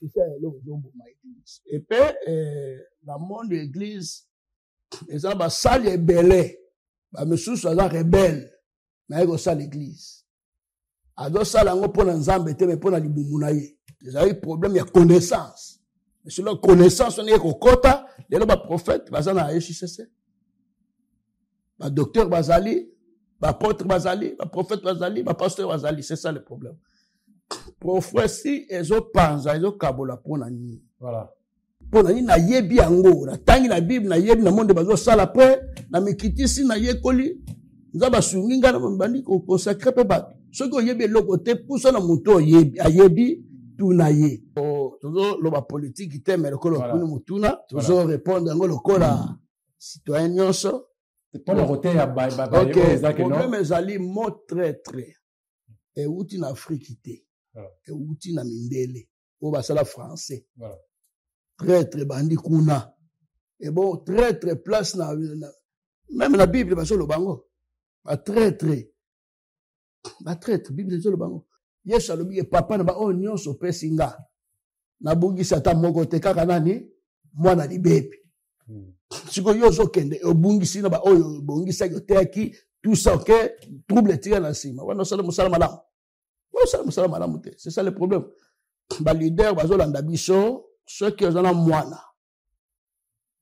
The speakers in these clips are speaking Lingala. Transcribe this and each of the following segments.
c'est ça l'église. Et puis dans le monde de l'église les gens basali rebelle ba monsieur soit rebelle na ego ça l'église ado sala ngo pona nzambe te me pona libumu na ye les a eu problème ya connaissance mais sur la connaissance on est kokota les ba prophète bazana HCC ba docteur bazali ba apôtre bazali ba prophète bazali ba pasteur bazali c'est ça le problème prophétie ezo panza ezo kabola pona ni voilà pona ni na yebi yango na tangi na bible na yebi na monde bazo sala après na mikitisi na yekoli nzaba sunginga na mbandi ko consacrer pe ba ce que yebi le côté pousse na muto yebi ayebi tuna ye toujours lo ba politique te mais ko lo kuna mutuna toujours répondre yango lo kola citoyen nyonso pour le côté ya ba exactement problème ezali mot très et outi na Afrique te et outi na mindele o ba sala français voilà très bandi kuna et bon très place na même la bible ba solo bango ba très bible solo bango yesu alobi e papa na ba o nyonso pesinga na bungisa ta moko te kaka nani mwana libebi siko yoso kende obungisi na ba oyo bungisa yo teki tout ça que trouble tire na sima wana sala musala malamu te c'est ça le problème ba leader ba zo landa biso ceux qui ont mwana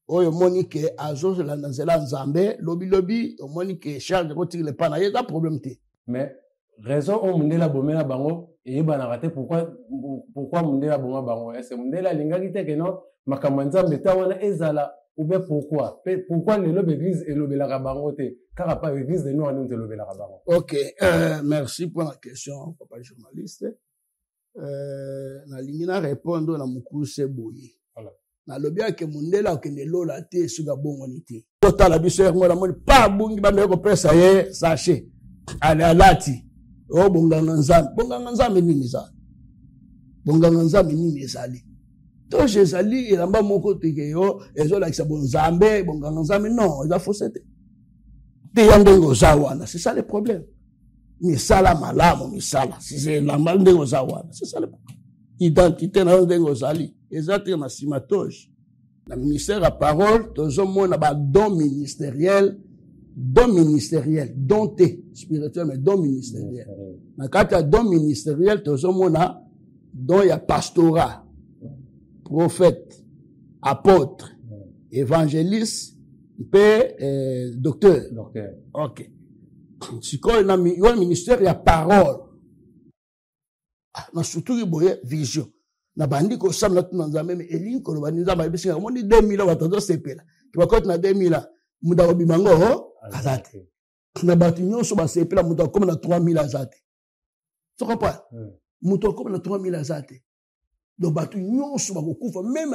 oyo monique azo la nzela nzambe lobi monique charge ko tire le pana y a problème te mais raison on mundela bomela bango et bana raté pourquoi mundela boma bango est-ce mundela lingaki te que non makambo nzambe ta wana ezala ou bien pourquoi le lobe église et lobela bango te car pas église de nous on te lobela bango. OK merci pour la question papa journaliste na lingina répondre na mukuse boye voilà na lobia ke mundela okende lola te suga bongo niti totala biso yango na moni pa bungi ba meko pesa ye sachet ale alati o bonganga nzambe nini za bonganga nzambe nini ezali to jezali elamba moko teke yo ezola kisa bonzambe bonganga nzambe non eza faussete te yandengo zawana c'est ça le problème misala malamu misala si c'est la mal ndengo zawana c'est ça le problème identité na ndengo zali ezate na simatoge la ministère à parole tozomona ba don ministériel don te spirituel mais don ministériel na kata don ministériel tozomona don ya pastorat prophète apôtre évangéliste pe docteur OK sikoyo na yo ministère ya parole na surtout boye vision na bandi ko samla tuna nzambe me elin ko bandi nzambe bisinga moni 2000 watozo sepela kiba kote na 2000 muda wa bimango azate na batu nyonso ba sepela muda comme na 3000 azate tu comprends muda comme na 3000 azate do batu nyonso ba kokufa même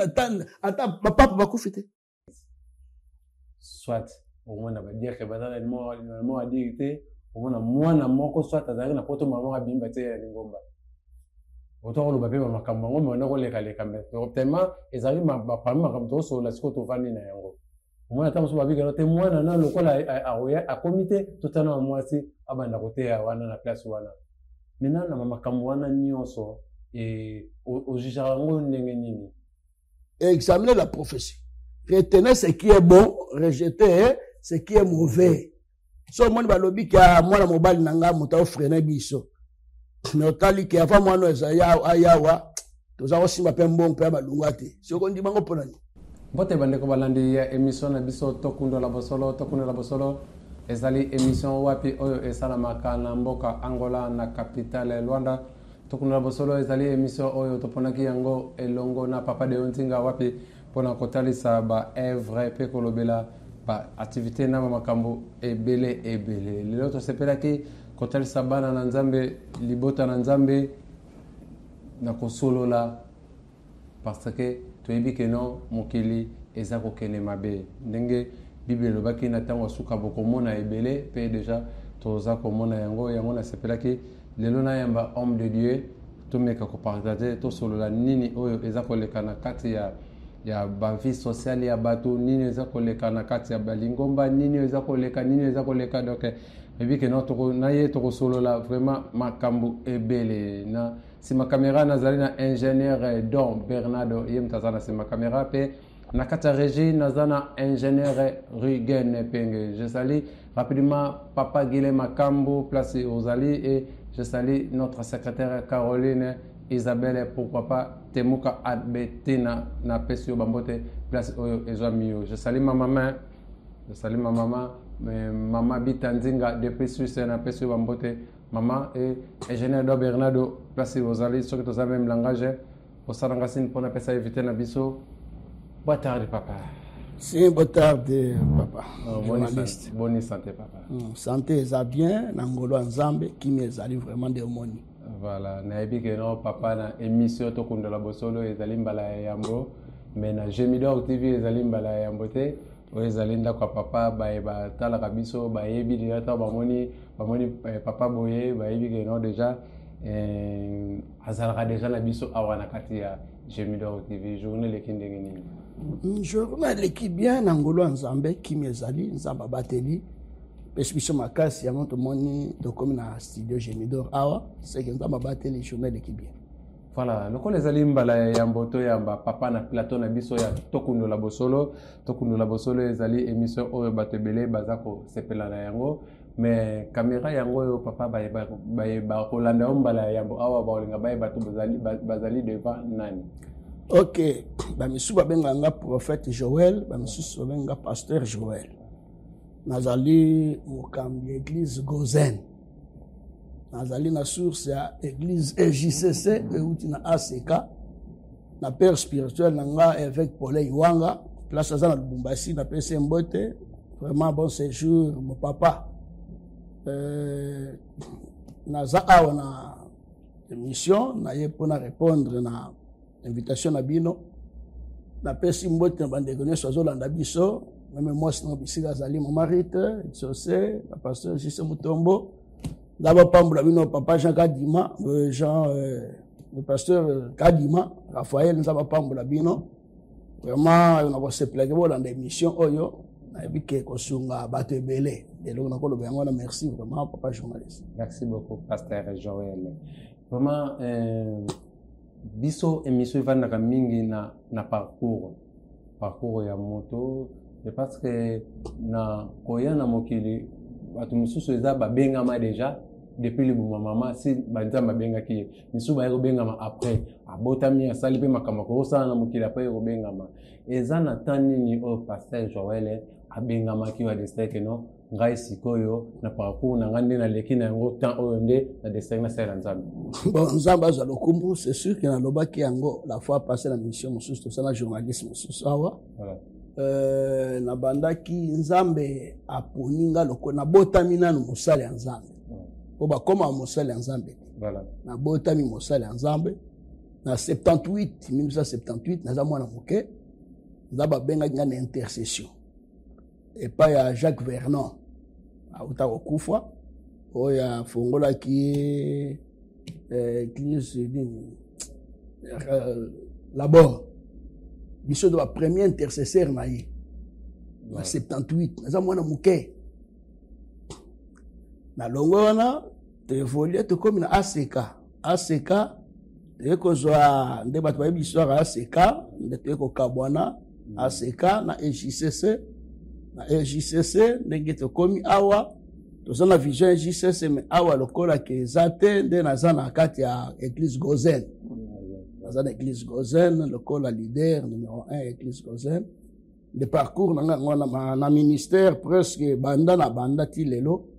ata papa ba kufite soit au moins ba dire que bazala mo a dire te au moins mwana moko soit azali na poto mama abimba te ya lingomba autant le bapé makambo ngo mona ko leka mais tellement ezali ba parmi makambo so la siko to fani na yango mwana tamu so babika te mwana na lokola a comité totana mwasi abanda kote ya wana na place wana mina na makambo wana nyonso et au jugerango ndenge nini examiner la prophétie retenir ce qui est bon rejeter ce qui est mauvais so moni balobi ka mwana mobali nanga muta ofrena biso mais otali ke afa mwana ezaya ayawa toza kosimba pe mbongo pe balunga te soko ndi bango pona ni bote bande ko balandi ya émission na biso tokundo la bosolo ezali émission wapi oyo esalamaka na mboka Angola na capitale Luanda tokundo la bosolo ezali émission oyo toponaki yango elongo na papa de Ontinga wapi pona kotalisa ba evre pe kolobela ba activité na makambo ebele lelo to sepelaki kotalisa bana na nzambe libota na nzambe na kosolola parce que toyebi ke non mokili eza kokene mabe ndenge bible lobaki na tango suka bokomona ebele pe déjà toza komona yango na sepelaki lelo na yamba homme de Dieu tomeka ko partager to solola nini oyo eza koleka na kati ya ba vie sociale ya bato nini eza koleka na kati ya balingomba nini eza koleka donc ebi ke non to na ye to solola vraiment makambo ebele na sima caméra nazali na ingénieur Don Bernardo yem tazana sima caméra pe na kata régie nazana ingénieur Rugen Penge. Je salue rapidement Papa Guilhem Makambo placé aux Ali et je salue notre secrétaire Caroline Isabelle pourquoi pas Temuka Adbetina na Pesio Bambote place Oyo Ezamio. Je salue ma maman. Je salue ma maman. Maman Bitanzinga depuis Suisse na Pesio Bambote. Maman et ingénieur Do Bernardo placé aux alliés ceux qui ont le même langage. Au Sarangasine pour ne pas éviter na biso. Bonne tarde papa. C'est bonne tarde papa. Journaliste. Bonne santé papa. Santé ça bien nangolo Nzambe qui me allé vraiment de moni. Voilà, nayebi que non papa na émission to kundala bosolo ezali mbala yambo mais na Gemidor TV ezali mbala yambo te o ezali ndako papa ba tala kabiso ba yebi déjà ta bamoni papa boye ba yebi que non déjà azalaka déjà na biso awana kati ya Gemidor TV journée lekinde ngeni journée leki bien nangolo Nzambe qui me ezali Nzamba bateli Pespicho makasi yango tomoni tokomi na studio Gemidor awa c'est que Nzamba bateli journée leki bien. Voilà, lokola ezali mbala ya mboto yamba papa na plateau na biso ya tokundola bosolo ezali émission oyo bato ebele baza kosepela na yango mais caméra yango oyo papa ba kolanda mbala ya yambo awa baolinga bato bazali devant nani. Ok, bamisu babenganga prophète Joël, bamisu babenganga pasteur Joël. Nazali mokambi église Gozen. Nazali na source ya église EJCC euti na ACK na père spirituel nanga évêque Paul Iwanga place à na Lubumbashi na PC Mbote vraiment bon séjour mon papa naza awa na émission na ye pour répondre na invitation na bino na PC Mbote na bandeko nyonso azolanda biso même moi sinon bisika azali mon marite José la pasteur Jesse Mutombo d'abord pambola bino papa Jean Kadima le pasteur Kadima Raphaël nous avons pambola bino vraiment on a passé plaisir dans l'émission oyo na bike kosunga bato ebele et donc on a ko lo merci vraiment papa journaliste. Merci beaucoup pasteur Joël. Vraiment biso émission vanaka mingi na parcours ya moto et parce que na koya na mokili bato mususu eza babengama déjà depuis le maman si banza babengaki misusu ba bengama après abotami asali pe makamako osana na mokili après bengama eza na tani ni au pasteur Joël abengama ki wa destek no ngai sikoyo na parcours na ngande na leki na yango temps oyo nde na destek na sala nzambe. Bon nzamba za lokumbu c'est sûr que na lobaki yango la fois passée la mission mususu to sana journalisme mususu awa. Voilà. Na bandaki nzambe aponinga loko na botami nanu mosala ya nzambe po bakoma mosala ya nzambe voilà na botami mosala ya nzambe na 1978 naza mwana moke nzaba benga nga na intercession et pas ya Jacques Vernon auta kokufa oya fongola ki église là-bas biso de la première intercesseur na ye en 78 naza mwana moke na longo wana tevolie tokomi na ACK tekozwa nde bato bayebi histoire ya ACK nde tekokabwana ACK na EJCC ndenge tokomi awa toza na vision EJCC mais awa lokola ke eza te nde naza na kati ya église Gozen. Dans l'église Gozen, le col leader numéro 1 église Gozen. Le parcours na ministère presque banda tilelo,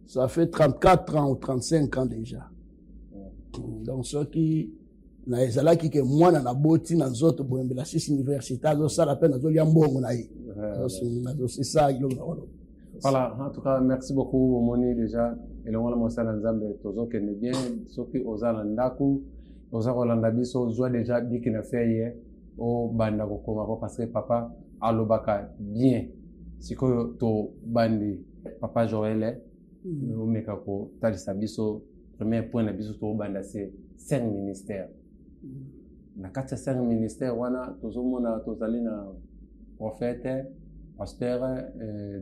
ça fait 34 ans ou 35 ans déjà. Donc ceux qui na ezala ki ke mwana na boti na nzoto boembe la 6 université zo sala pe na zo liambongo na yi. C'est ça voilà, en tout cas merci beaucoup Moni déjà et le mwana mosala nzambe tozo kende bien soki ozala ndaku oza kolanda biso ozwa déjà biki na feye o banda kokoma ko parce que papa alobaka bien sikoyo to bandi papa Joël o meka ko talisa biso premier point na biso to banda c'est 5 ministères na kati 5 ministères wana tozomona tozali na prophète pasteur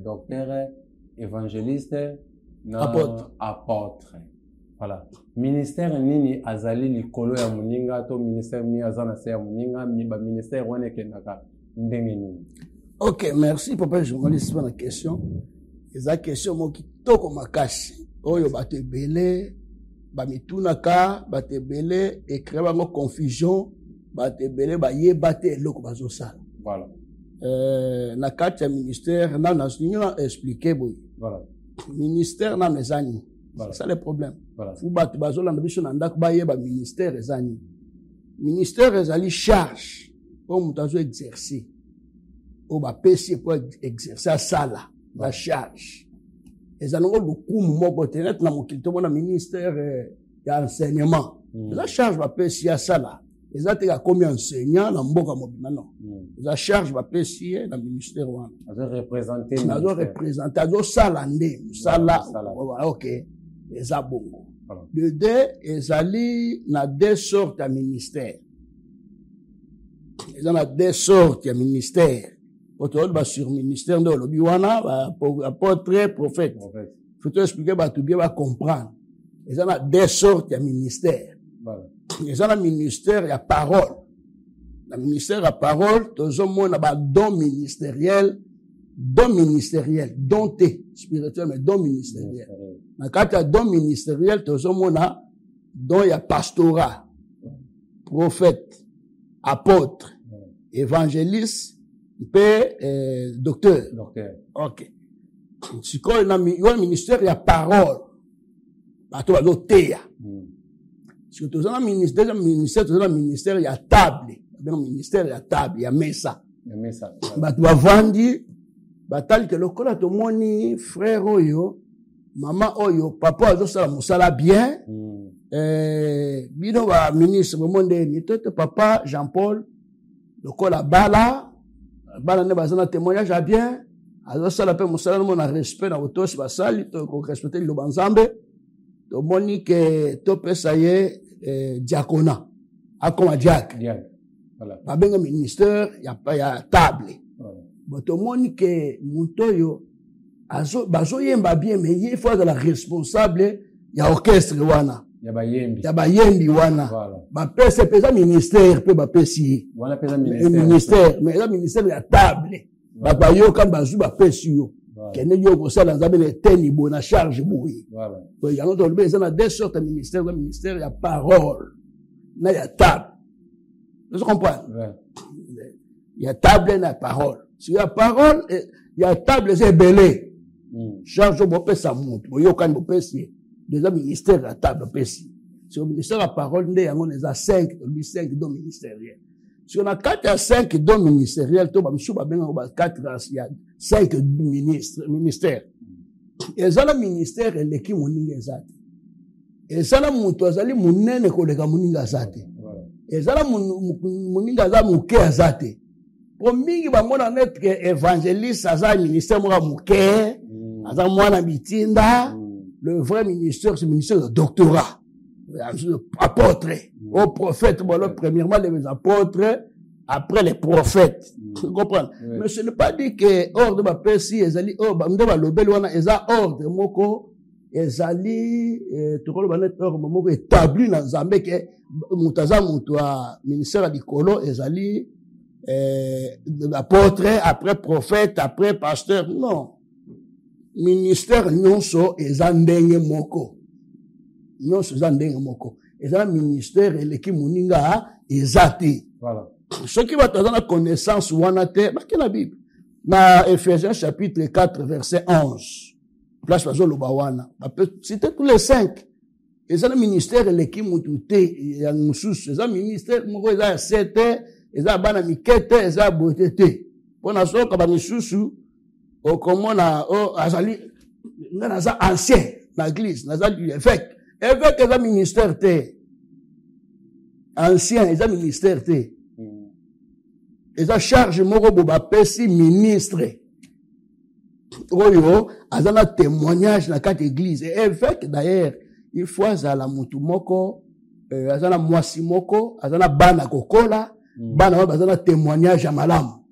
docteur évangéliste na apôtre Voilà. Ministère nini azali likolo ya muninga to ministère ni azana se ya muninga mi ba ministère wane kenaka ndenge nini. Ok, merci papa journaliste pour la question. Eza question mo kitoko makasi. Oyo bato ebele ba mitunaka bato ebele écrire bango confusion bato ebele ba yeba te eloko bazosala. Voilà. Na kati ya ministère na expliquer boy. Voilà. Ministère na mezani. Voilà. C'est ça le problème. Voilà. Ou bato bazolanda biso na ndako ba yeba ministère ezani. Ministère ezali charge pour mutazo exercer. O ba pesi pour exercer ça là, la charge. Ezango lokumu moko tenet na mokili to mona ministère ya enseignement. La charge ba pesi ça là. Ezate ka combien enseignant na mboka mobima non. La charge ba pesi na ministère wana. Azo représenter. Azo représenter azo sala nde, sala. OK. Eza bongo. Le deux ezali na deux sortes de ministère. Ezali na deux sortes de ministère. Autour ba sur ministère de l'Obiwana, apôtre, prophète. Faut te expliquer ba tout bien va comprendre. Ezali na deux sortes de ministère. Voilà. Ezali na ministère ya parole. La ministère à parole, tozo mona ba don ministériel, don te spirituel mais don ministériel. Na kata don ministériel tozo mona don ya pastorat, prophète, apôtre, évangéliste, docteur. OK. Si quoi na ministère ya parole, bato bazo teya. Si tozo na ministère ya table. Dans le ministère, il y a table, il y a mesa. Batu bavandi, batali ke lokola to moni frère oyo, maman oyo, papa azo sala musala bien. Bino ba ministre monde ni tete papa Jean-Paul lokola bala ne bazana témoignage a bien. Azo sala pe musala no na respect na otosi basali to ko respecter lo banzambe. To moni ke to pesa ye diakona. Akoma diak. Voilà. Babenga ministère ya table. Boto moni ke mutoyo bazo yemba bien mais il faut de la responsable ya orchestre wana. Ya bayembi wana. Voilà. Ba pesa pesa ministère pe ba pesi. Wana pesa ministère mais la ministère ya table. Ba bayo kan bazu ba pesi yo. Kene yo ko sala nzabe ne teni bona charge boui. Voilà. Donc ya notre be na deux sortes de ministère, le ministère ya parole. Na ya table. Vous comprenez? Ouais. Il y a table et la parole. Si il y a parole, il y a table, c'est belé. Charge au bopé sa monte. Il y a quand bopé si. Déjà ministère à table bopé si. Si au ministère à parole, il y a 5 dons ministériels. Si on a 4 à 5 dons ministériels, tout va me souba bien on va 4 il y a 5 ministères. Et ça le ministère et l'équipe moninga zati. Et ça la monto azali munene koleka moninga zati. Ezala muninga za muke azate. Pour mingi ba mona net que évangéliste aza ministère moka muke, aza mwana bitinda, le vrai ministère c'est le ministère de doctorat. Apôtre, au prophète, bon, premièrement les apôtres, après les prophètes. Vous comprenez? Mais ce n'est pas dit que ordre ba pesi ezali ordre ba lobel wana eza ordre moko ezali tokolo ba net ordre moko établi na Nzambe ke mutaza mutua ministère du Kolo ezali apôtre après prophète après pasteur non ministère nyonso ezandenge moko ezala ministère eleki muninga ezati voilà ceux qui va dans la connaissance wana te ba na Bible na Ephésiens chapitre 4 verset 11 place bazo loba wana c'était tous les 5. Et ça le ministère l'équipe mututé ya mususu ça ministère moko eza 7 eza bana mikete eza botete pona soka ba mususu o komona o azali ngana za ancien na église na za évêque eza ministère te ancien eza ministère te eza charge moko bo ba pesi ministre oyo azana témoignage na kati église et évêque d'ailleurs il faut azala mutu moko azana mwasi moko azana bana kokola bana bazana témoignage ya malamu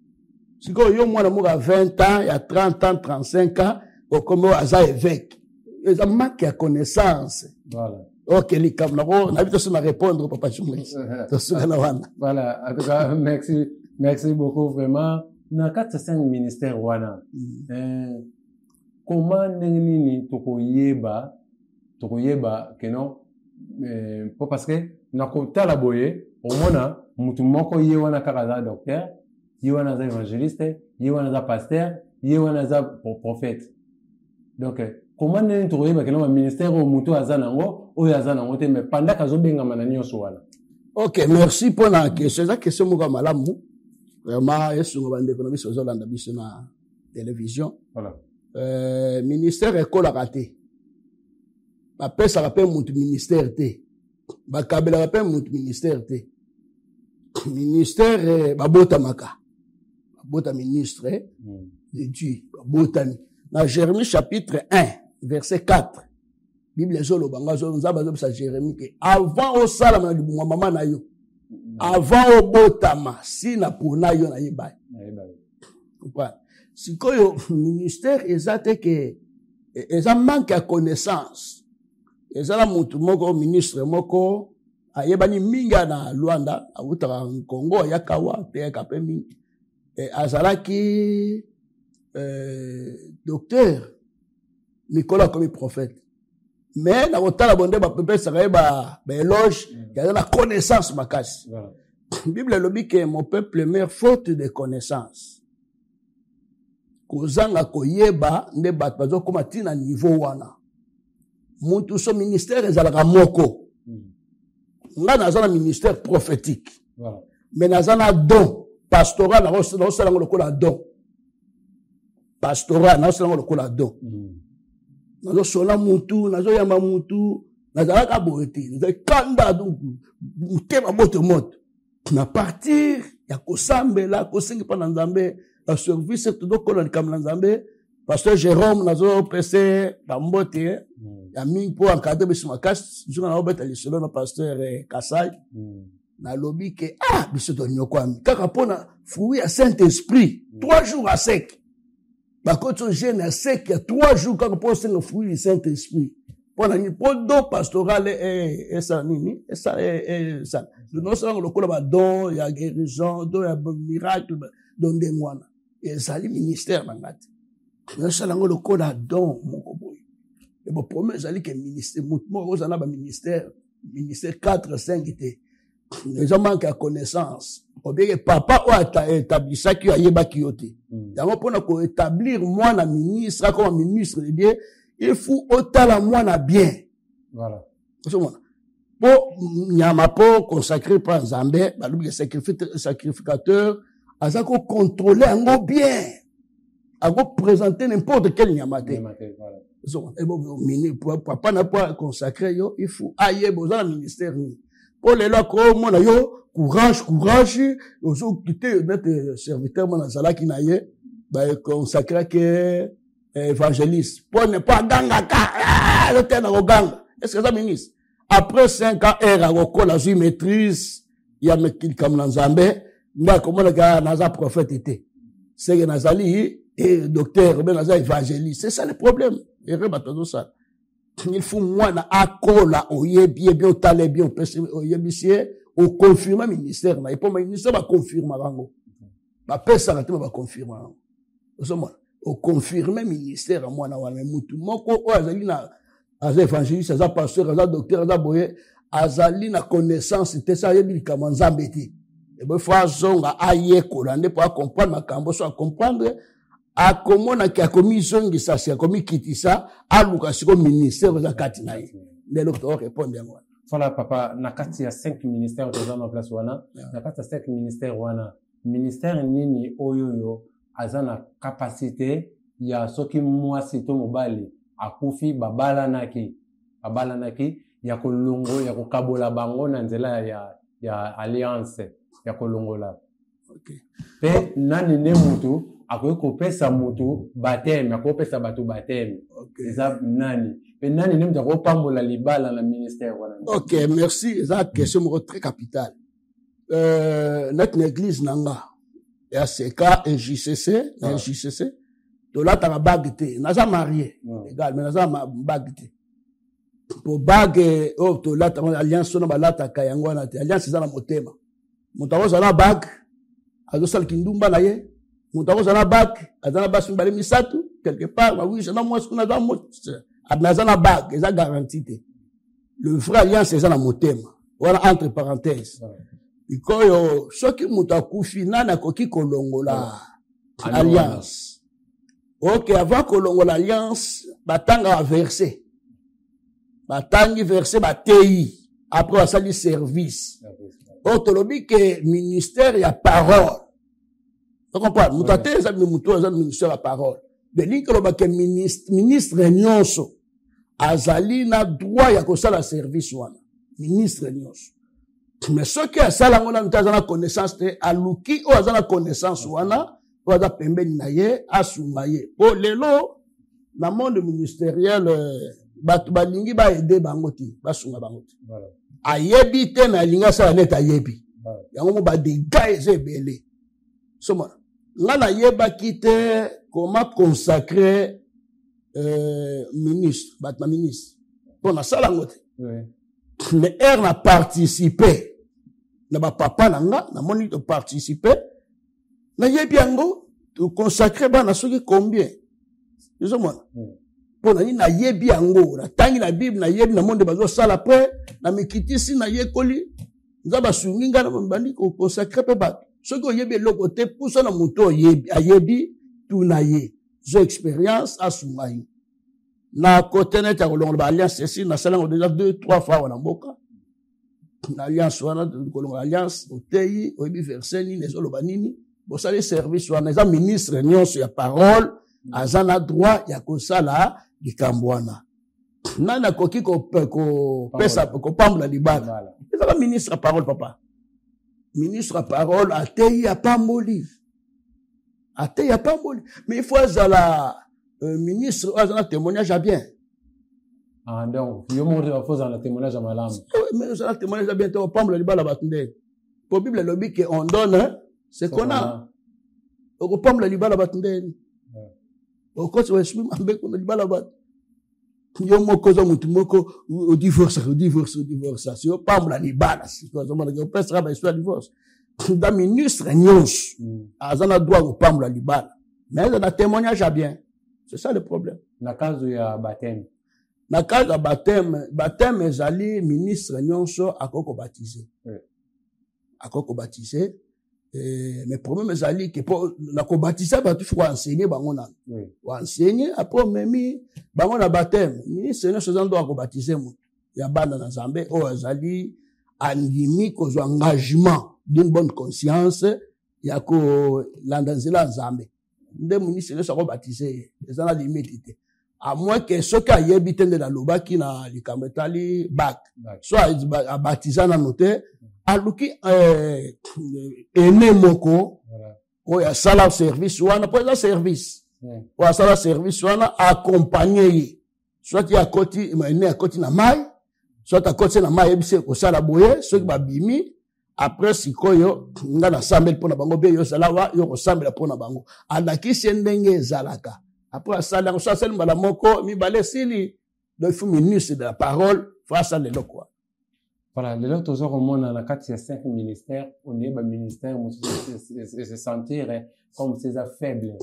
siko yo mwana moko 20 ans ya 30 ans 35 ans comme aza évêque eza manque ya connaissance voilà Ok, les camarades, on a vu tout ça répondre, papa journaliste. Voilà, en tout cas, merci beaucoup, vraiment. Dans 4-5 ministères, wana, comment nini tokoyeba, que non, parce que, na kota la boye, au mona, mutu moko ye wana kakaza docteur, ye wana za évangéliste, ye wana za pasteur, ye wana za prophète. Donc, comment nini tokoyeba que non, ministère au mutu azanango, ou yazanango te, mais pendant kazo benga mananyo soala. Ok, merci pour la question. C'est la question moka malamu. Vraiment, est-ce qu'on va l'économie sur la télévision? Voilà. Ministère école a raté. Après, ça rappelle mon ministère T. Bakabela rappelle mon ministère T. Ministère, babota maka. Babota ministre, de Dieu. Babota. Dans Jérémie chapitre 1, verset 4. Bible zolo banga zolo nzaba sa Jérémie que avant au salama du maman na yo. Avant au botama, si na pona yo na yeba. Si koyo ministère ezate que eza manque à connaissance. Ezala mutu moko ministre moko ayeba ni minga na Luanda, awutaka Congo yakawa te kape mingi. Azalaki docteur Nicolas comme prophète. Mais na kotala bonde ba pepe sakaye ba éloge ya la connaissance makasi. Bible lobi que mon peuple meurt faute de connaissance. Kozanga koyeba nde bat bazo koma tina niveau wana. Mutu so ministère ezalaka moko. Nga nazana ministère prophétique. Mais nazana don pastoral na osala lokola don. Pastoral na osala lokola don. Nazo sola mutu, nazo yama mutu, nazalaka boete, nazo kanda donc mutema moto moto. Na partir ya kosambela, kosengi pa na Nzambe, la service todo kola likam na Nzambe, pasteur Jérôme nazo pese ba mbote, ya mingi po encadrer biso makasi, nzunga na obeta lisolo na pasteur Kasai. Na lobi ke biso to nyokwami. Kaka pona fruit ya Saint-Esprit, 3 jours à sec. Quand on gêne à sec, il y a 3 jours quand on pose le fruit du Saint-Esprit. Pour le don pastoral, et ça, ça. Nous sommes le coup don, il y a guérison, don, il y a miracle, don des moines. Et ça, le ministère, nous sommes le coup don, mon coboy. Et bon, pour moi, c'est que ministère, moi, vous en avez un ministère 4, 5, les gens manquent à connaissance. Ou bien papa ou établi ça qui a yeba kiyote. D'abord pour nous établir moi na ministre comme ministre de Dieu, il faut autant la moi na bien. Voilà. Pour nyama po consacré par Nzambe, ba lubi sacrificateur, azako contrôler ngo bien. Ako présenter n'importe quel nyama te. Voilà. Et bon papa n'a pas consacré yo, il faut aille besoin le ministère ni. Pour les là comme moi yo courage, aux quitter notre serviteur, mon sala qui naïe, consacré que évangéliste. Pour ne pas ganga, le terme au gang. Est-ce que ça ministre? Après 5 ans, la maîtrise, il y a mes kills comme l'Anzambé, mais comment le gars, naza prophète était. C'est que nazali, et docteur, ben naza évangéliste. C'est ça le problème. Et rebattons ça. Il faut moi, na akola, oye, bien, au talé, bien, oye, bissier, au confirmer ministère, et pour le ministère va confirmer rango. Ma paix s'arrête va confirmer rango. Au confirmer ministère moi na wana mutu moko o azali na évangéliste, aza pasteur, aza docteur, aza boye, azali na connaissance te ça yebi kama Nzambe te. Et ben faut zonga aye kolande pour comprendre makambo so comprendre a komona ki a komi zongi ça c'est komi kitisa a luka siko ministère za kati na ye. Mais l'autre répondre à moi. Voilà, papa, na kati ya 5 ministères dans la place wana, na kati ya 5 ministères wana, ministère nini oyoyo, azana capacité, ya soki mwasi to mobali, akufi babala naki, ya kolongo, ya kokabola bango na nzela ya alliance, ya kolongola. Okay. Pe nani ne mutu, akoyo kopesa mutu, bateme, akopesa batu bateme. Okay. Eza nani. Mais nani nem ta pambola libala na ministère wana. OK, merci. C'est une question très capitale. Notre église nanga RCK et JCC, to la ta bague te, naza marié. Égal, mais naza bague te. pour bague to lata alliance na balata kayango na te alliance za na motema mutawo za na bague azo sal kindumba na ye mutawo za na bague azana basu mbale misatu quelque part ma oui na moi kuna za mot adnaza na bague eza garantie le vrai alliance eza na motema wala entre parenthèses ikoyo soki mutakufi nana koki kolongola alliance ok avant kolongola alliance batanga verser batangi verset batei après basali service otolobi ke ministère ya parole tu comprends mutate eza muto eza ministère ya parole de likoloba ke ministre nyonso azali na droit ya kosala service wana ministre nyonso mais soki asala ngona mutaza na connaissance te aluki o azana connaissance wana o aza pembeni na ye asunga ye po lelo na monde ministériel batu balingi ba aider bango ti basunga bango ti ayebi te na linga sala net ayebi yango mo ba dégâts ebele soma ngana yeba kite comment consacrer ministre batma ministre pour na sala ngote mais er na participer na ba papa nanga na moni to participer na yebi yango to consacrer ba na soki combien soma pour na yebi yango na tangi na bible na yebi na monde bazo sala après na mikitisi na yekoli nzaba sunginga na mbandi ko consacrer pe ba soki oyebi eloko te puso na moto ayebi tout na ye zo expérience asungai na côté net ya kolongola ba alliance ici na sala déjà 2-3 fois wana mboka na alliance wana kolongola alliance otei oyebi verset ni nezoloba nini bosali service wana eza ministre nyonso ya parole azana droit ya kosala likambo wana nani akoki kopesa kopambola libala ezaka ministre ya parole papa ministre ya parole atei apamboli mais il faut azala ministre azana témoignage à bien donc yo mo faut azala témoignage à malamu mais azala témoignage à bien to pambola libala batunde pour bible lobi que on donne ce qu'on a okopambola libala batunde okoti wesumi mambe kuna libala bat yo moko zo mutu moko o divorce si opambola libala si ko zo mona ke opesa ba histoire divorce da ministre nyonso azana droit opambola libala mais il y a un témoignage à bien. C'est ça le problème. Na cas il y a baptême. Na cas de baptême ezali ministre nyonso akoko baptiser. Akoko baptiser mais problème ezali que pour na ko baptiser ba tu faut enseigner bango na. Ou enseigner après même bango na baptême. Ministre nyonso zando akoko baptiser mo. Ya bana na Nzambe o ezali andimi ko engagement d'une bonne conscience ya ko landanzela Nzambe. Nde ministre nyonso akoko baptiser ezana limite te. À moins que ce qui a yébité de la loba qui na likambetali bac soit a baptisé na noté aluki ene moko o ya sala service wana pour la service o ya sala service wana accompagner soit ya koti ene ya koti na mai soit a koti na mai ebise ko sala boye ceux qui babimi après sikoyo nga na sambel pona bango be yo sala wa yo ko sambela pona bango alaki sendenge zalaka. Après ça, la recherche de la moko, mi balé sili, le fou ministre de la parole, face à l'élo quoi. Voilà, l'élo toujours au monde, dans la 4 il y a 5 ministères, on est un ministère, on se sentir comme ces faibles.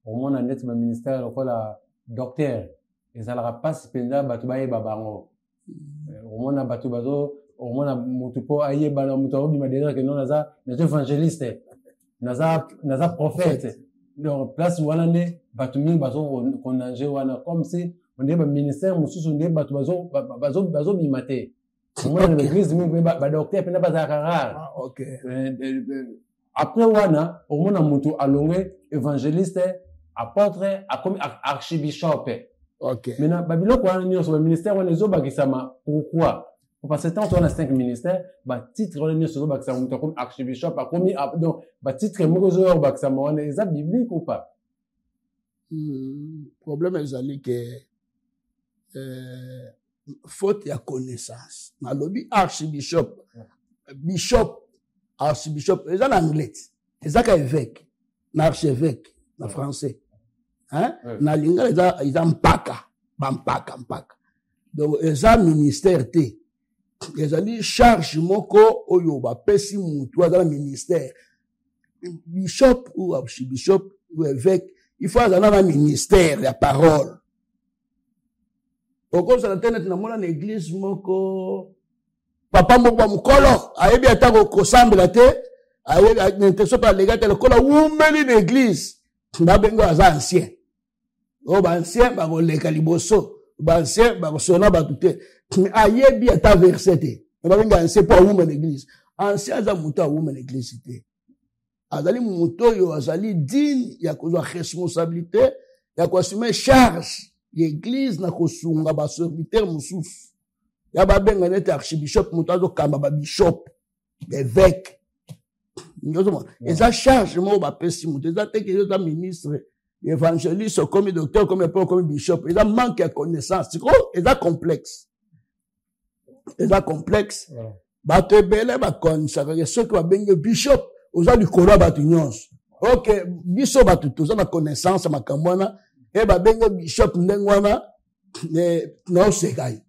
Au monde, on est un ministère, on la docteur, et ça n'aura pas spécial, batubaye babango. Au monde, on batubazo, au monde, on mutupo aye bana mutupo bima déjà que non naza, naza évangéliste, naza prophète. Donc place wana ne batu mingi bazo konanje wana comme si on est ba ministère mususu on est batu bazo bimate on est l'église mingi ba docteur pena bazakara OK après wana on mona mutu alongwe évangéliste apôtre comme archibishop OK maintenant babiloko wana nyonso ba ministère wana ezo bakisama pourquoi parce que tant on a 5 ministères ba titre on est sur bakisama mutu comme archibishop comme donc ba titre moko zo bakisama wana eza biblique ou pas. Problème ezali que faute ya connaissance na lobby archbishop eza na anglais eza ka évêque na archevêque na français hein na lingala eza mpaka donc eza ministère te ezali charge moko oyo bapesi mutu aza na ministère bishop ou archibishop ou évêque il faut azala na ministère ya parole okozala te neti namona na église moko papa moko bamukolo ayebi ata kosambela te ayebi intention mpe alega te lokola wumeli na église babengo aza ancien oyo baancien bakoleka liboso baancien bakosona bato te ayebi ata verset te babenga ancien mpo awuma na église ancien aza moto awuma na église te azali moto oyo azali digne ya kozwa responsabilité ya koassume charge ya église na kosunga baserviteur mosusu ya babenga neti archibishop moto azokamba babishop évêque eza charge moko bapesi moto eza teke eza ministre évangéliste okomi docteur okomi epe okomi bishop eza manque ya connaissance sikoyo eza complexe bato ebele bakonisaka soki babenge bishop oza likolo ya bato nyonso ok biso bato toza na connaissance ya makambo wana e babenge bishop ndenge wana naoseka ye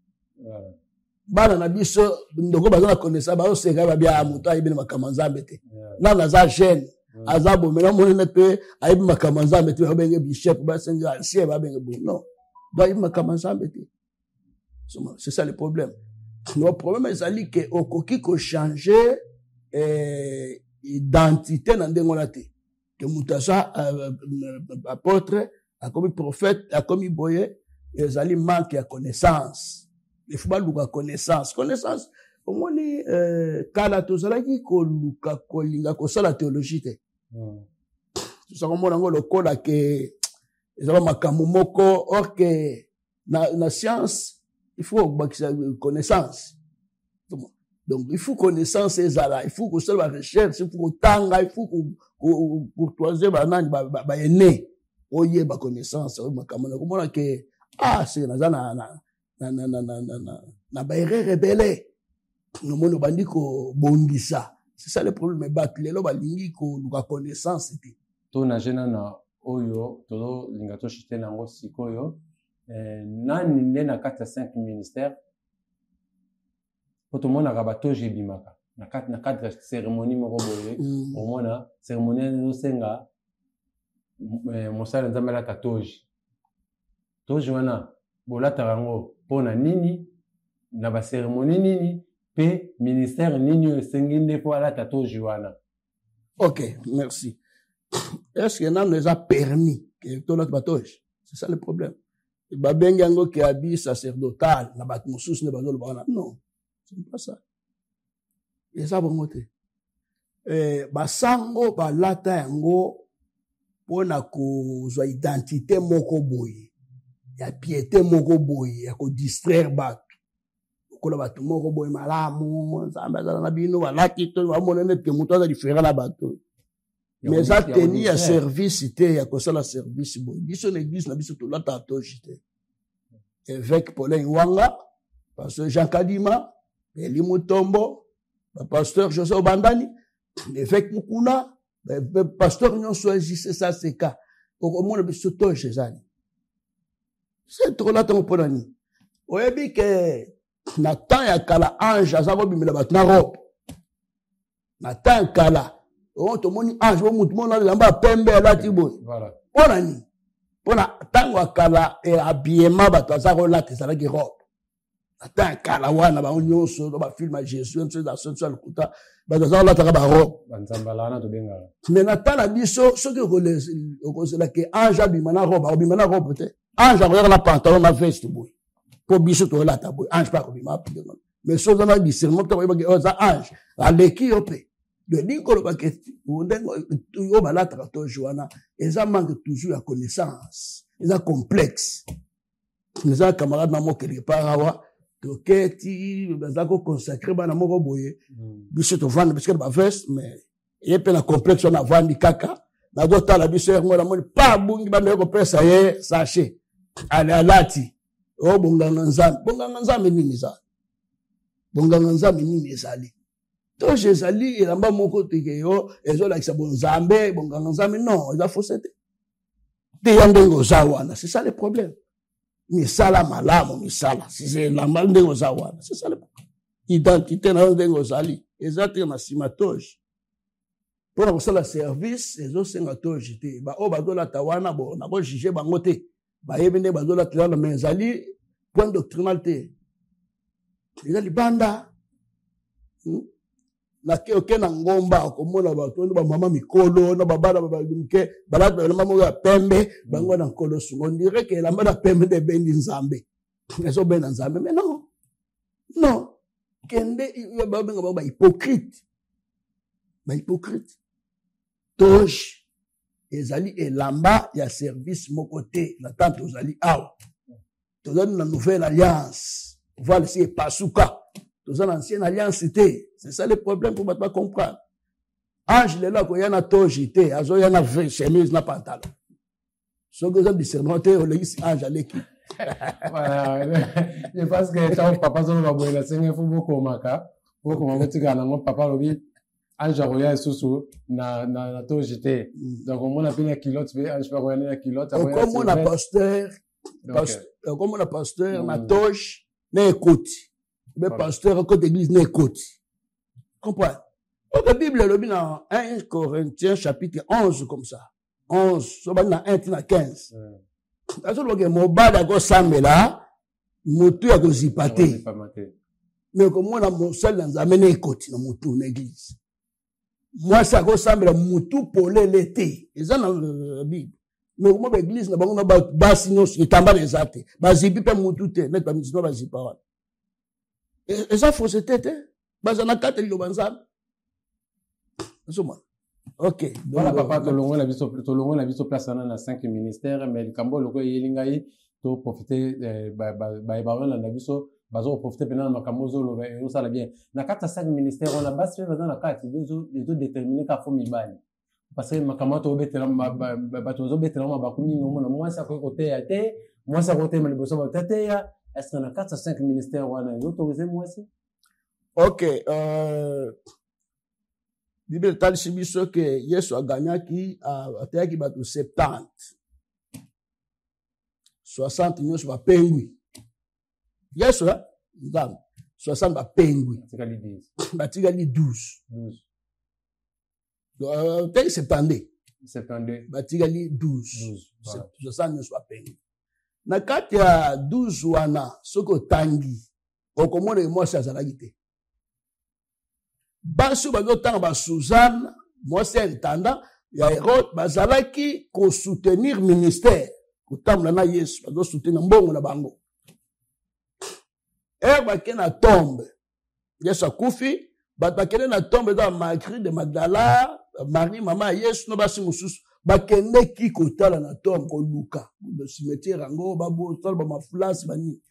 bana na biso ndoko baza na connaissance baoseka ye babia moto ayebi na makambo ya nzambe te nana aza jeune aza bomena monene mpe ayebi makambo ya nzambe te babenge bishop basenge ancien babenge boye non bayebi makambo ya nzambe te c'est ça le problème le problème ezali ke okoki kochanger identité na ndenge wana te ke moto aza apôtre akomi prophète akomi boye ezali manque ya connaissance il faut baluka connaissance omoni kala tozalaki koluka kolinga kosala théologie te tozakomona yango lokola ke ezala makambo moko or ke na science il faut bakisa connaissance donc il faut connaissance ezala il faut kosala ba recherche il faut kotanga il faut courtoiser banani baene oyeba connaissance makambo na komona ke c'est naza na baerreur ebele nomoni obandi kobongisa c'est ça le problème bato lelo balingi koluka connaissance te tona jena na oyo tozolinga toshite nango sikoyo nani nde na kati ya 5 ministère po tomonaka batoji ebimaka na cadre ya cérémonie moko boye omona cérémonie ezosenga mosala nzambe alata toji wana bolataka yango mpona nini na bacérémonie nini mpe ministère nini oyo esengi nde mpo alata toji wana ok merci est-ce que nano eza permis ke tolata batoji c'est ça le problème babengi yango ke abi sacerdotal na bato mosusu nde bazoloba wana non c'est pas ça eza bongo te basango balata yango mpona kozwa identité moko boye ya piété moko boye ya kodistraire bato okola bato moko boye malamu nzambe azala na bino balaki to bamona nete moto aza différent na bato mais eza teni ya service te ya kosala service boye biso na église na biso tolata toji te évêque Paulin Wanga pasteur Jean Kadima Eli Mutombo pasteur José Obandani évêque Mukuna pasteur nyonso agissé ça c'est cas okomona biso toji ezali c'est trop là tant pour nani oyebi ke na temps ya kala ange aza kobimela bato na robe na temps ya kala tomoni ange bomutu mona elamba pembe alati boye mpona nini mpona ntango ya kala habillement bato aza kolata ezalaki robe na temps ya kala wana bango nyonso to bafilme ya jésus nso ya lokuta bato aza kolataka barobe mais na temps na biso soki okozelaki ange abima na robe akobima na robe te ange akoyaka na pantalon na veste boye mpo biso toyolata boye ange mpe akobima apilema mais so oza na discernement mpe koyebaki oyo aza ange aleki yo mpe elingi kolobaki ndenge oyo balataka toji wana eza manque toujours ya connaissance eza complexe eza camarade na mo quelque part awa toketi baza koconsacre bana moko boye biso tovanda biso baveste mais ye mpe na complexe wana avandi kaka nazotala biso yango namoni pa bungi bandeko kopesa ye sache alati o bonganga nzambe nini ezali bonganga nzambe nini ezali toji ezali elamba moko teke yo ezolakisa bonzambe bonganga nzambe non eza fausse te ya ndenge oza wana c'est ça le problème misala malamu misala si c'est lamba ndengo za wana c'est ça identité na ndengo zali ezate na simatoge pour na kosala service ezosenga toge te baoyo bazolata wana bo na kojuge bango te bayebi nde bazolata wana mais ezali point doctrinal te eza libanda oke na ngomba okomona bato nde bamama mikolo na babana babamike balata balamba moko ya pembe bango na nkolo sungo ondire ke elamba na pembe nde ebendi nzambe ezobenda nzambe mais non kende babenga bango bahypocrite toge ezali elamba ya service moko te na tant tozali awa tozali na nouvelle alliance voilà si epasuka toza na ancienne alliance te c'est ça le problème pour bato comprendre ange lelo akoya na toge te azoya na chemise na pantalon soki oza discernement te olekisi ange aleki je pense que tant papa zoloba boye na senge fo bokomaka botika nango papa alobi ange akoya lisusu na toge te donc omona mpe na kilote mpe ange mpe akoya na kilote okomona pasteur na toge na ekoti mais pasteur à côté d'église n'est côté. Comprends? La Bible est dans 1 Corinthiens chapitre 11 comme ça. 11, so dans 1 tina 15. Parce que mon bas d'accord samela, mutu ya kozipate. Mais comme moi na mon seul dans amener côté na mutu na église. Moi ça go samela mutu polé l'été. Et ça dans la Bible. Mais comme l'église na bango na ba sino itamba les ate. Ba zipi pe mutu te, net ba mitino ba zipa. Et ça faut c'était bazana kate li lobanza ok voilà papa tolongo la biso place na 5 ministères mais le kambo loko yelingai to profiter ba na biso bazo profiter pendant makambo zo lo et ça la bien na kata 5 ministères on a bas fait dans la carte les autres déterminer ka fo mibali parce que makambo to betela ba to zo betela ma bakumi ngomona moi ça côté ya te moi ça côté ma liboso ba tete ya. Est-ce qu'on a 4 à 5 ministères ou on autorisé moi aussi? Ok. Bible tal sibiso que Yesu a gagné qui a qui bat 70. 60 Yesu va pengui. Yesu là, 60 va pengui. Batigali 12. 12. Peut-être 70. Batigali 12. 60 Yesu va pengui. Na kati ya 12 wana soko tangi okomona mwasi azalaki te baso bazotanga ba Suzanne mwasi intendant ya Hérode bazalaki ko soutenir ministère kotambola na Yesu bazo soutenir mbongo na bango bakena na tombe Yesu akufi bakena na tombe za Marie de Magdala Marie mama Yesu no basi mususu bakende ki kotala na tombe ko luka le cimetière rango babo tala ba mafulasi bani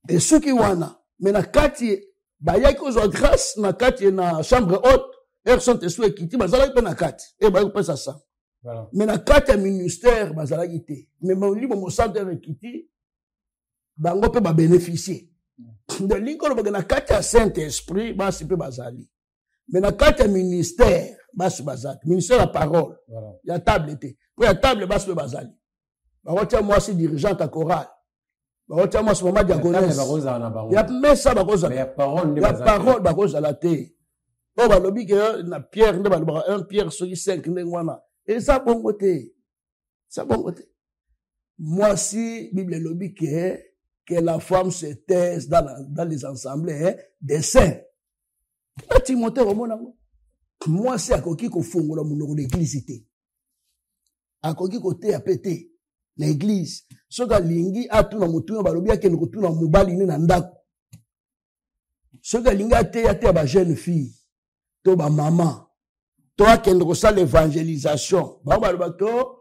et ceux qui wana mais na kati bayaki ko grâce na kati na chambre haute Saint-Esprit ekiti bazalaki pe na kati bayaki pesa ça voilà mais na kati ya ministère bazalaki te mais libo mo centre ekiti bango pe ba bénéficier de l'incolo na kati ya Saint-Esprit basi pe bazali mais na kati ya ministère basi bazali ministère la parole voilà ya table était pour la table basi pe bazali bakotia mwasi dirigeante à chorale bakotia mwasi mama diaconesse ya mesa bakozala ya parole bakozala te o balobi ke na Pierre nde balobaka 1 Pierre soki 5 ndenge wana eza bongo te mwasi Bible elobi que la femme se taise dans les assemblées des saints. Na Timothée romonango mwasi akoki kofungola monoko na église te akoki koteya pete na église soki alingi atuna motuna balobi akende kotuna mobali ne na ndako soki alingi ateya te ya ba jeune fille to ba mama to akende kosala évangélisation bango baloba to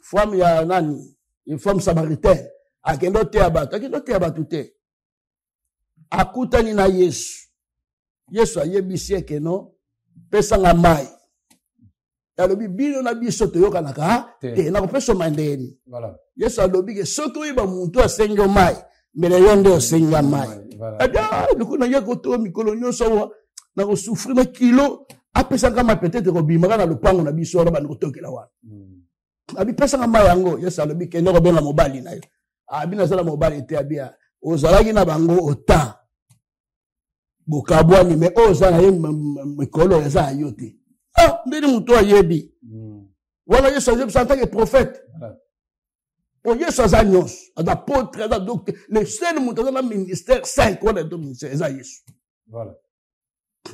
femme ya nani une femme samaritaine akende oteya bato te akutani na Yesu ayebisi eke no pesanga mai alobi bino na biso toyokanaka te nakopesa mai ndeni Yesu alobi ke soki oyeba muntu asengi mai mbele yo nde osenga mai lukuna ye kotoa mikolo nyonso nakosufri na kilo apesanga mai peut-être kobimaka na lopango na biso wana bandi kotokela wana Abi pesa nga mayango, yes alobi ke ndoko benga mobali na yo. Abi na sala mobali te abia. Ozalaki na bango autant. Bokabwani me oza na ye mikolo eza yo te. Ah, ndeni muto ayebi. Voilà, Yesu en tant que prophète. Pour Yesu aza nyos, aza apôtre, aza docteur, le seul muto dans le ministère 5 quoi dans le ministère eza Yesu. Voilà.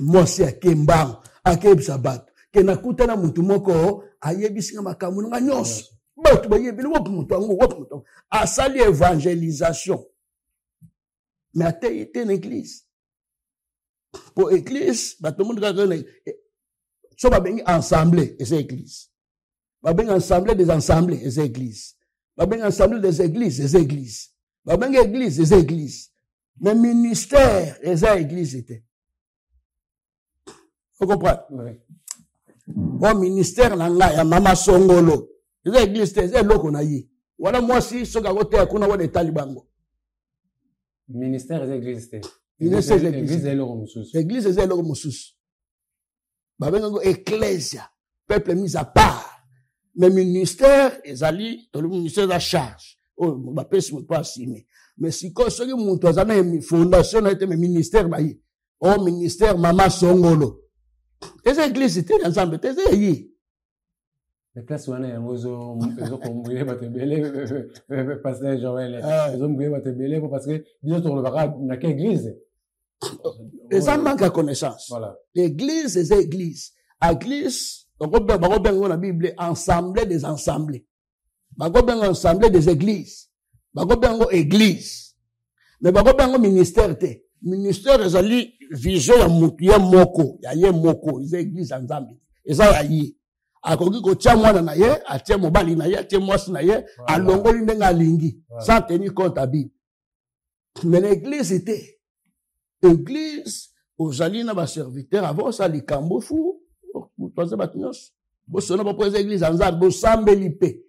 Moi si akemba, akebisa bato. Ke nakutana mutu moko ayebisinga makambo nga nyos. Bato bayebi wo mutu ngo wo mutu. Asali évangélisation. Mais atteinte une église. Pour église, bato monde ka so ba bengi ensemble et c'est église. Ba bengi ensemble des ensembles et c'est église. Ba bengi ensemble des églises et c'est église. Ba bengi église et c'est église. Mais ministère et c'est église était. Vous comprenez? Oui. Bon ministère nanga ya mama songolo. C'est église c'est loko na yi. Voilà moi si so ga kote kuna wa de talibango. Ministère et église était. Église est loko mususu. Église est loko mususu. Ba bengo ecclésia, peuple mis à part. Mais ministère ezali to le ministère de charge. Oh, ba pesi mo pas assumer. Mais si ko so ki muntu azana fondation na ete ministère ba yi. Oh ministère mama songolo. Eza église était ensemble, eza yi. Les places où on est ozo kombuye batebele pasteur Joël. Ozo mbuye batebele parce que biso to le baka na ke église. Et ça manque de connaissance. Voilà. L'église, c'est église. L'église, on peut dans la Bible, ensemble des ensembles. On peut ensemble des églises. On peut église. Mais on peut ministère. Ministère, c'est ali vision ya moko. Ya moko. C'est église ensemble. Et ça, y a akoki ko tia mwana na ye, atia mobali na ye, atia mwasi na ye, alongoli ndenga lingi. Sans tenir compte à Bible. Mais l'église était église aux alina ba serviteur avant ça les cambo fou parce batnyos bo sona ba pose église anza bo sambeli pe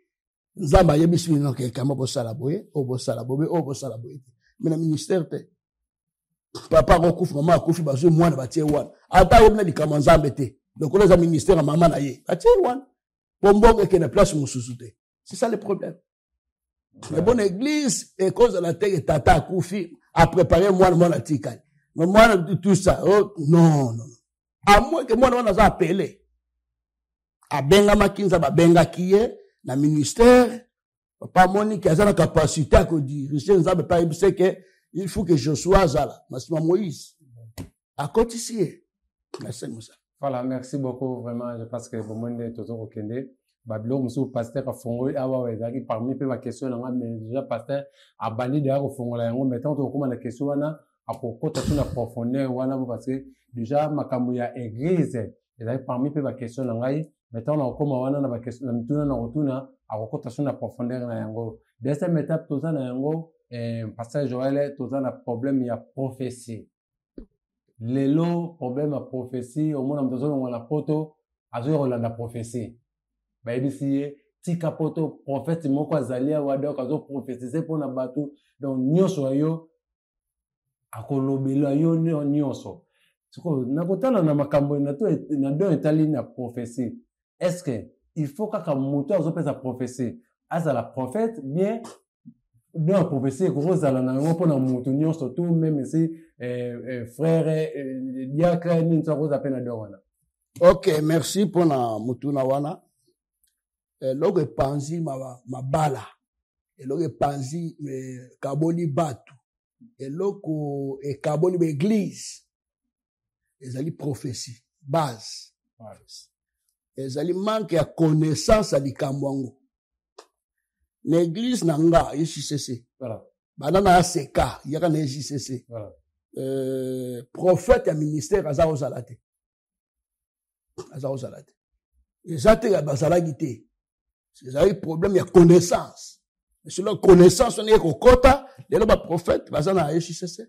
nzamba yebisi no ke kama bo sala boye o bo sala bobe o bo sala boye mais na ministère te papa ko kufu mama kufi ba zo mwana ba tie wana ata yebina di kama nzambe te donc on a ministère mama na ye ba tie wana bombonge ke na place mususu te c'est ça le problème. La bonne église est cause de la terre tata kufi a préparé moi tikali. Mais moi, tout ça, oh, non. À moins que moi, on a appelé. À Benga Makinza, à Benga Kiye, na ministère, pas Monique, qui a la capacité à diriger, nous avons pas dit que il faut que je sois là. Mais c'est Moïse. À côté ici. Merci, Moussa. Voilà, merci beaucoup, vraiment. Je pense que le moment est toujours au Kende. Babilo, monsieur pasteur, a fondé, parmi les questions, mais déjà, pasteur, a banni de la fondé, mais tant que la question, à propos de la profondeur, parce que déjà, makambo ya église, et parmi les questions, maintenant, on a comme la question, à propos de la profondeur, deuxième étape, tout ça, pasteur Joël, tout ça, le problème, il y a prophétie. Le problème à prophétie, au moins, on a la photo, à la prophétie. Bah, ici, tika poto, prophète, moko azalia, wado, kazo prophétiser pour na bateau, donc, nyoso yo, akolobela yo nyonso. Siko nakotana na makambo na to na don etali na prophétie. Est-ce que il faut kaka muto azope sa prophétie asa la prophète bien dans la prophétie ko zala na ngo pona muto nyonso tout même si frère diacre ni nso ko zapena do wana. OK, merci pour na mutu na wana. Logo panzi mabala. Logo panzi kaboni batu. Et loko et kaboni l'église ezali prophétie base ezali manque ya connaissance à likamwango l'église nanga JCC voilà banana aseka yaka na JCC voilà prophète ya ministère azao zalate ezate ya bazalaki te ezali problème ya connaissance. Mais sur la connaissance, on est au quota, les prophètes, bazana HCC.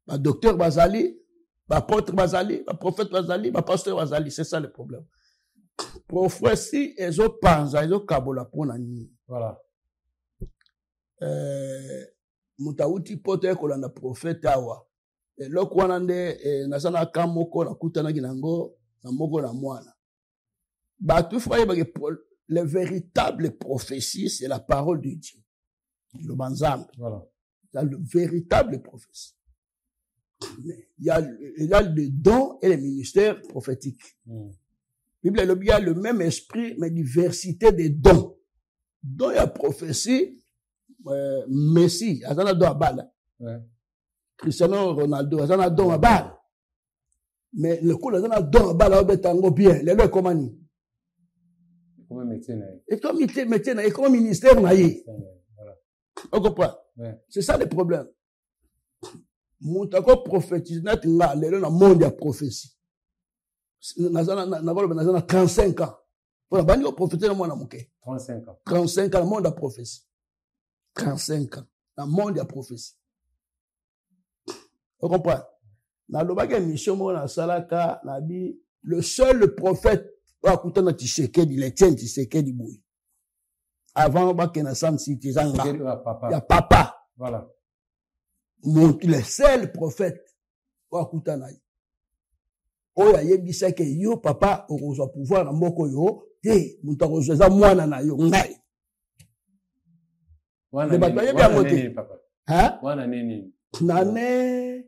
Ma docteur Bazali, ma apôtre Bazali, ma prophète Bazali, ma pasteur Bazali, c'est ça le problème. Prophétie, ils ont pensé, ils ont kabola pour nani. Voilà. Mutauti pote kolanda prophète awa. Et là, quoi nande, nasana kamoko, na kutana ginango, na moko na mwana. Batu fwaye bage les véritables prophéties, c'est la parole de Dieu. Le banzam. Voilà. C'est le véritable prophétie. Mais il y a le don et les ministères prophétiques. Bible il y a le même esprit, mais diversité des dons. Don et prophétie, Messi, azana don à balle. Cristiano Ronaldo, azana don à balle. Mais le coup, azana don à balle, on va tango bien. Les lois comment ni? Comment métier naïe? Et comme métier naïe, comme ministère naïe. On comprend? C'est ça le problème. Mon tako prophétise na tinga lelo na monde ya prophétie. Na 35 ans. Pour bani ko prophétiser na 35 ans. 35 ans, le monde de la prophétie. 35 ans, le monde de la prophétie. Vous comprenez? Dans le mission, salaka, le seul prophète, il est tient Tshisekedi Bouy. Avant, il y a papa. Voilà. Le seul prophète, il y a yebisa que yo papa okozwa pouvoir na moko yo te mutu akozwa mwana na yo ngai wana nini nane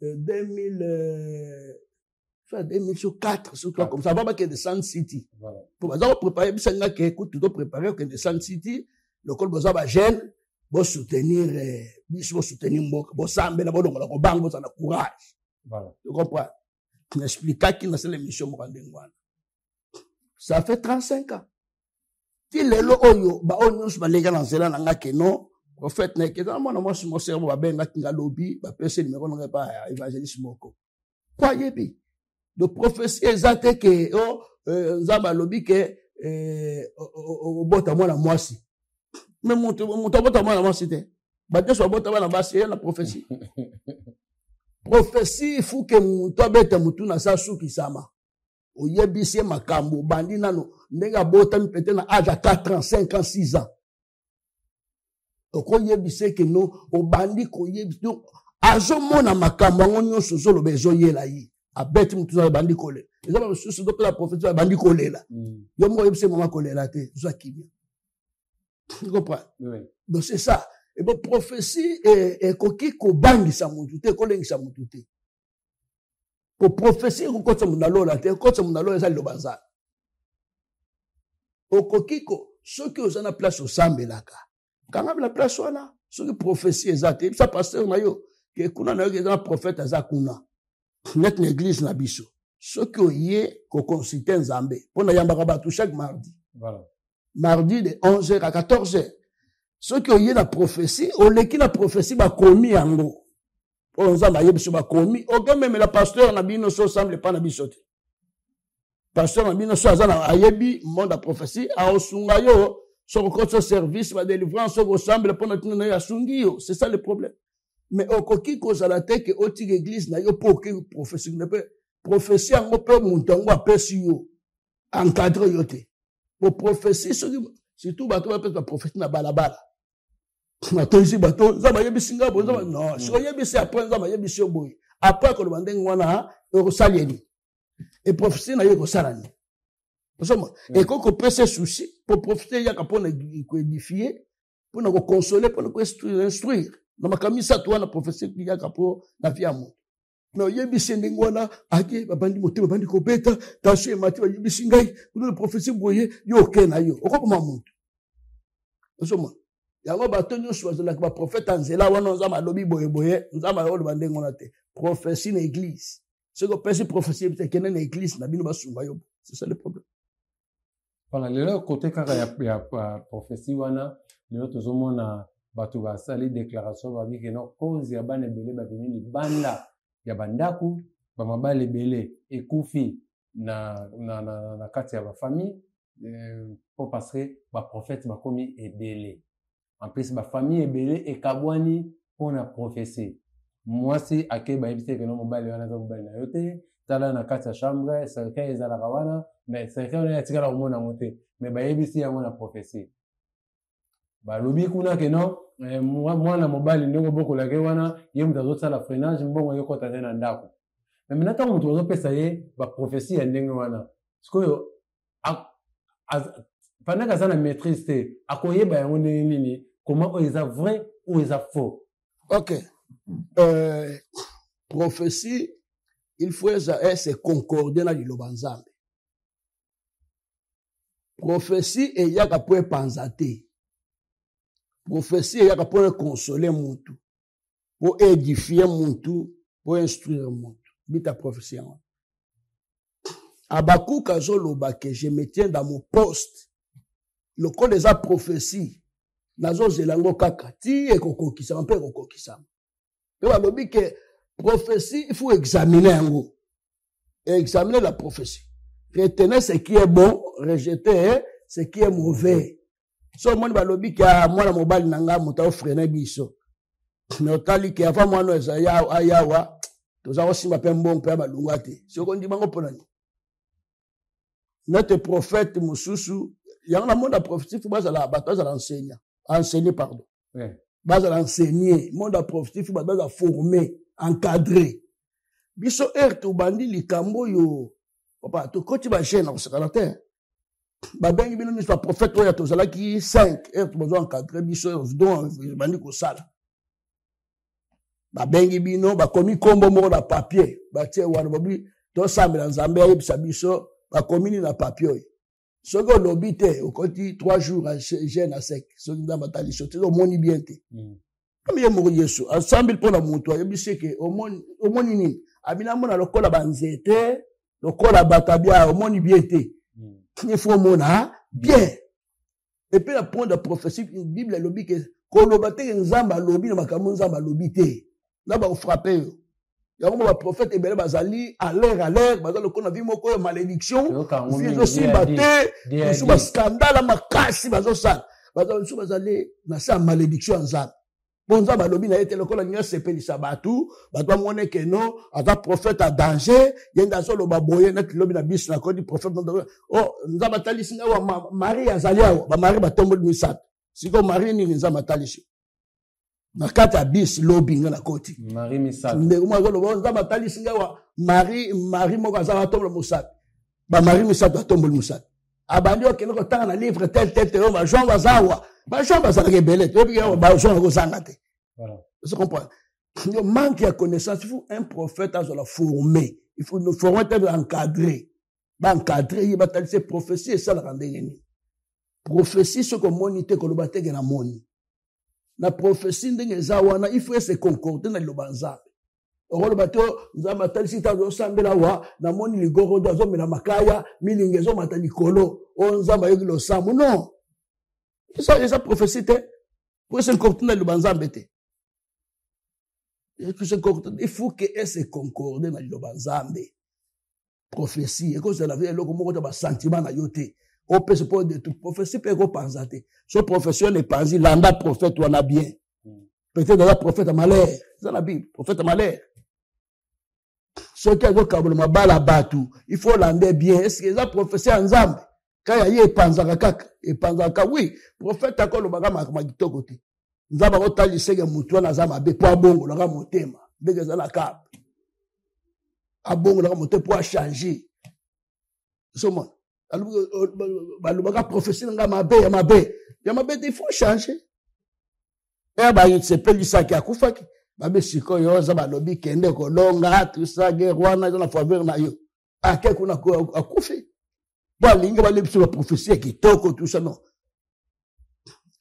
2004 surtout comme ça va que de Sun City pour baza préparer bisanga que écoute tout préparer que de Sun City le col baza ba jeune bo soutenir biso soutenir mboka bo sambe na bo longola ko bango za na courage voilà tu comprends. N'expliqua qu'il n'a pas l'émission Morandengwana. Ça fait 35 ans. Si les lois oyo, ba onyo su ba lega na zela na nga ke non, prophète na ke dans moi sur mon cerveau ba benga kinga lobby, ba pese numéro na pas évangéliste moko. Quoi yebi? De prophétie exacte que nzamba lobby que bota moi na mwasi. Mais mon bota moi na mwasi te. Ba deso bota moi na basi na prophétie. Prophétie, il faut que mutu abeta mutu na sa suki sama. Oyebisi makambo bandi nano ndenge bota peut-être na âge à 4 ans, 5 ans, 6 ans. Oko yebisi que no obandi ko yebisi donc azo mona makambo ngonyo sozo lo bezo yela yi. Abeti mutu na bandi kole. Ezaba mususu donc la prophétie na bandi kolela. Yo mo yebisi mama kolela te, zo akibia. Tu comprends? Oui. Donc c'est ça. Et bon, prophétie est coquille ko bangi sa mututé, ko lengi sa mututé. Pour prophétie, ko kotsa munalo la te, kotsa munalo eza lo bazar. Au kokiko, ceux qui ont la place au sambelaka. Quand on a la place wana, ceux qui prophétie ezate, ça pasteur na yo, que kuna na yo que prophète azakuna. Net l'église na biso. Ceux qui ont ko consulter Nzambe. Pona yambaka batu chaque mardi. Voilà. Mardi de 11h à 14h. Ceux qui ont eu la prophétie, on l'équipe la prophétie va commis en gros. On s'en va y va commis. Aucun même la pasteur n'a bien so semble pas n'a bien sauté. Pasteur n'a bien so azana ayebi monde la prophétie a osunga yo sur le service va délivrance au semble pas notre na yasungi yo. C'est ça le problème. Mais au koki cause à la tête que oti église na yo pour que prophétie ne peut prophétie en peut montango apesi yo encadrer yo te. Pour prophétie surtout bateau va peut prophétie na balabala. Matoisi bateau, zama yebisi ngabo, zama non, so yebisi après zama yebisi oboy. Après que le bandeng wana eurosalieni. Et prophétie na yeko salani. Et quand on peut se soucier pour prophétie il y a qu'à pour édifier, pour nous consoler, pour nous instruire. Na makamisa toi na prophétie il y a qu'à pour la vie à monde. Mais yebisi ndengwana ake babandi motema bandi ko beta, tashe mati yebisi ngai, pour le prophétie boye yo kena yo. Okoma muntu. Osoma. Yango batonyo choisir la prophète anzela wana nzama lobi boye nzama yo bande ngona te prophétie na église ce que pense prophétie peut que na église na bino basumba yo c'est ça le problème. Voilà le côté kaka ya prophétie wana le tozomona batu ba sali déclaration ba biki no cause ya bana belé ba vini banda ya bandaku ba mabale belé ekufi na kati ya ba famille pour passer ba prophète ba komi ebelé. En plus, ma famille est belle et kabwani pour la prophétie. Moi, si à quel baïbité que non mobile yana za mobile na yote, tala na kati ya chambre, serikali ezala kawana, mais serikali na tika la umona mote, mais baïbité ya mona prophétie. Ba lobi kuna que non, moi na mobile ndeko boko la ke wana, yem dazo sala freinage mbongo yoko tazena ndako. Mais maintenant on doit pesa ye ba prophétie ya ndenge wana. Parce que pendant que ça na maîtrise te akoyeba yango nini comment ils a vrai ou ils a faux. OK. Prophétie, il faut se concorder na liloba nzambe. Prophétie eyaka po epanza te. Prophétie eyaka po consoler muntu, po édifier muntu, po instruire muntu. Bita prophétie. Habakkuk azoloba que je me tiens dans mon poste. Le code des prophéties. Nazo zelango kaka ti ekokokisa mpe ekokokisa. Et balobi que prophétie, il faut examiner yango. Examiner la prophétie. Retenez ce qui est bon, rejeter ce qui est mauvais. So mon balobi ka mwana mobali nanga muta ofrene biso. Notali ke avant mwana ezaya ayawa, toza osimba pe mbongo pe balunga te. Soko ndi bango ponani. Notre prophète Moussousou, il y a un monde à prophétie, il faut pas l'enseigner. Enseigner, pardon. Oui. Pas l'enseigner. Monde à prophétie, il faut pas former, encadrer. Biso erto bandi likambo yo. Papa, to koti ba chaîne au secrétaire. Ba bengi bino mis prophète oya to zala ki 5 erto besoin encadrer biso don bandi ko sala. Ba bengi bino ba komi kombo mo na papier. Ba tie wana babi to sambela nzambe ayebisa biso ba komini na papier. Ce que l'obité au côté 3 jours à gêne à sec. Ce que dans ma c'est au moni bien te. Comme il est mort Yesu, ensemble pour la montoire, il dit que au moni ni. Abina mona lokola banzete, lokola batabia au moni bien te. Il faut mona bien. Et puis la point de prophétie, la Bible lobi que kolobate nzamba lobi na makambo nzamba lobi te. Là ba frapper. Il y a un prophète Ebele Bazali, à l'air, bazali qu'on a vu mon corps malédiction, il aussi batté, il sous scandale, ma casse, bazosal, bazali sous bazali, na sa malédiction en zab. Bon zab alobi na été le col a sepeli sabatu, bazwa mone que non, ata prophète à danger, yenda solo baboye net lobi na bis na kodi prophète oh nzaba tali singa wa Marie azali wa Marie batombo misat. Siko Marie ni nzaba tali shi. Nakati abis lobby na koti Marie Misat ndeko mwa zolo nza batali singa wa Marie moko azaba tombo musat ba Marie Misat tombo musat abandi okende ko tanga na livre tel ba Jean bazawa za rebelle et puis ba Jean ko sangate voilà vous comprenez. Il manque de connaissance. Il faut un prophète à la former, il faut nous former à encadrer, il va t'aller prophétie et ça la rendre prophétie ce que monité que le bâtiment na moni. La prophétie ndenge zawana il faut se concorder na lobanza oro bato nzamba talisi ta zo sambela wa na moni ligoro do zo mela makaya milingezo matali kolo o nzamba yegilo samu non ça prophétie te pour se concorder na lobanza mbete il faut que se concorder na lobanza mbe prophétie et que ça la vie loko moko ba sentiment na yote on peut se poser de tout prophétie peut qu'on pense à ce profession n'est pas dit landa prophète ou on a bien peut-être dans la prophète à malheur c'est la Bible prophète à malheur ce qui est comme le bala batu il faut lander bien est-ce que la prophétie en zambe quand il y a panzaka oui prophète à quoi le bagama magito côté nzaba otali sege mutu na zama be po bongo na motema dege za la cap abongo na motema pour changer somo balubaka prophétie nga mabe ya mabe il faut changer ba yitsepeli saki akufaki babe sikoyo za balobi kende kolonga tout ça guerre wana na faveur na yo ake kuna akufi ba linga balebisi ba prophétie kitoko tout ça non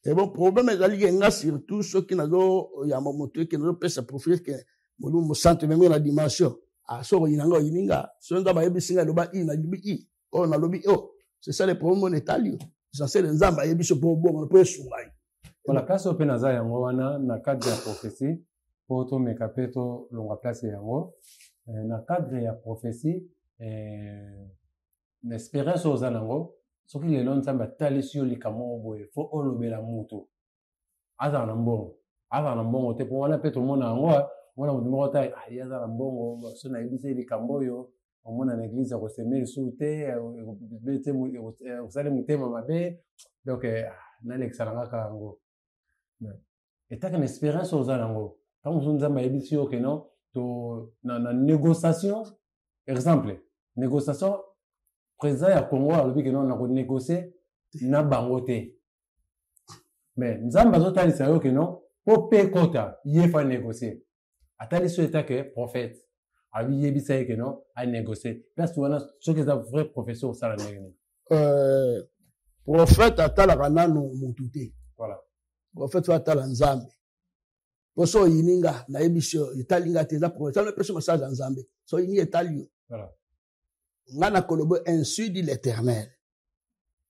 et bon problème ezali nga surtout ceux qui nazo ya moto qui nazo pesa prophétie que mo centre même la dimension a so yinanga yininga so nza ba yebisi nga loba na libi oh na lobby oh c'est ça le problème monétaire ça c'est les nzamba yebiso pour bon pour souai voilà place au penaza yango wana na cadre ya prophétie pour to mekapeto longa place yango na cadre ya prophétie l'espérance aux anango soki le long nzamba talisio likamo boye fo olobela muto aza na mbongo te pour wana pe tout le monde yango wana mutu ta ya za na mbongo so na yebise likambo yo omona na église ko semer souté bete osale mutema mabe donc na l'exalanga kango et ta une espérance aux alango quand vous nous avez dit que non to na négociation exemple négociation président ya Congo a dit que non na négocier na bangote. Mais nzamba zotali sa yo que non, po pe kota, yé fa négocier. Atali souhaita que prophète, a lui yébisa que non, a négocier. Parce que ce qui est un vrai professeur au salaire. Prophète atala kanano mutute. Voilà. Prophète atala nzambe. Poso yininga na ebisho italinga teza prophète na peso message nzambe. So yini etalio. Voilà. Ngana kolobo ainsi dit l'Éternel.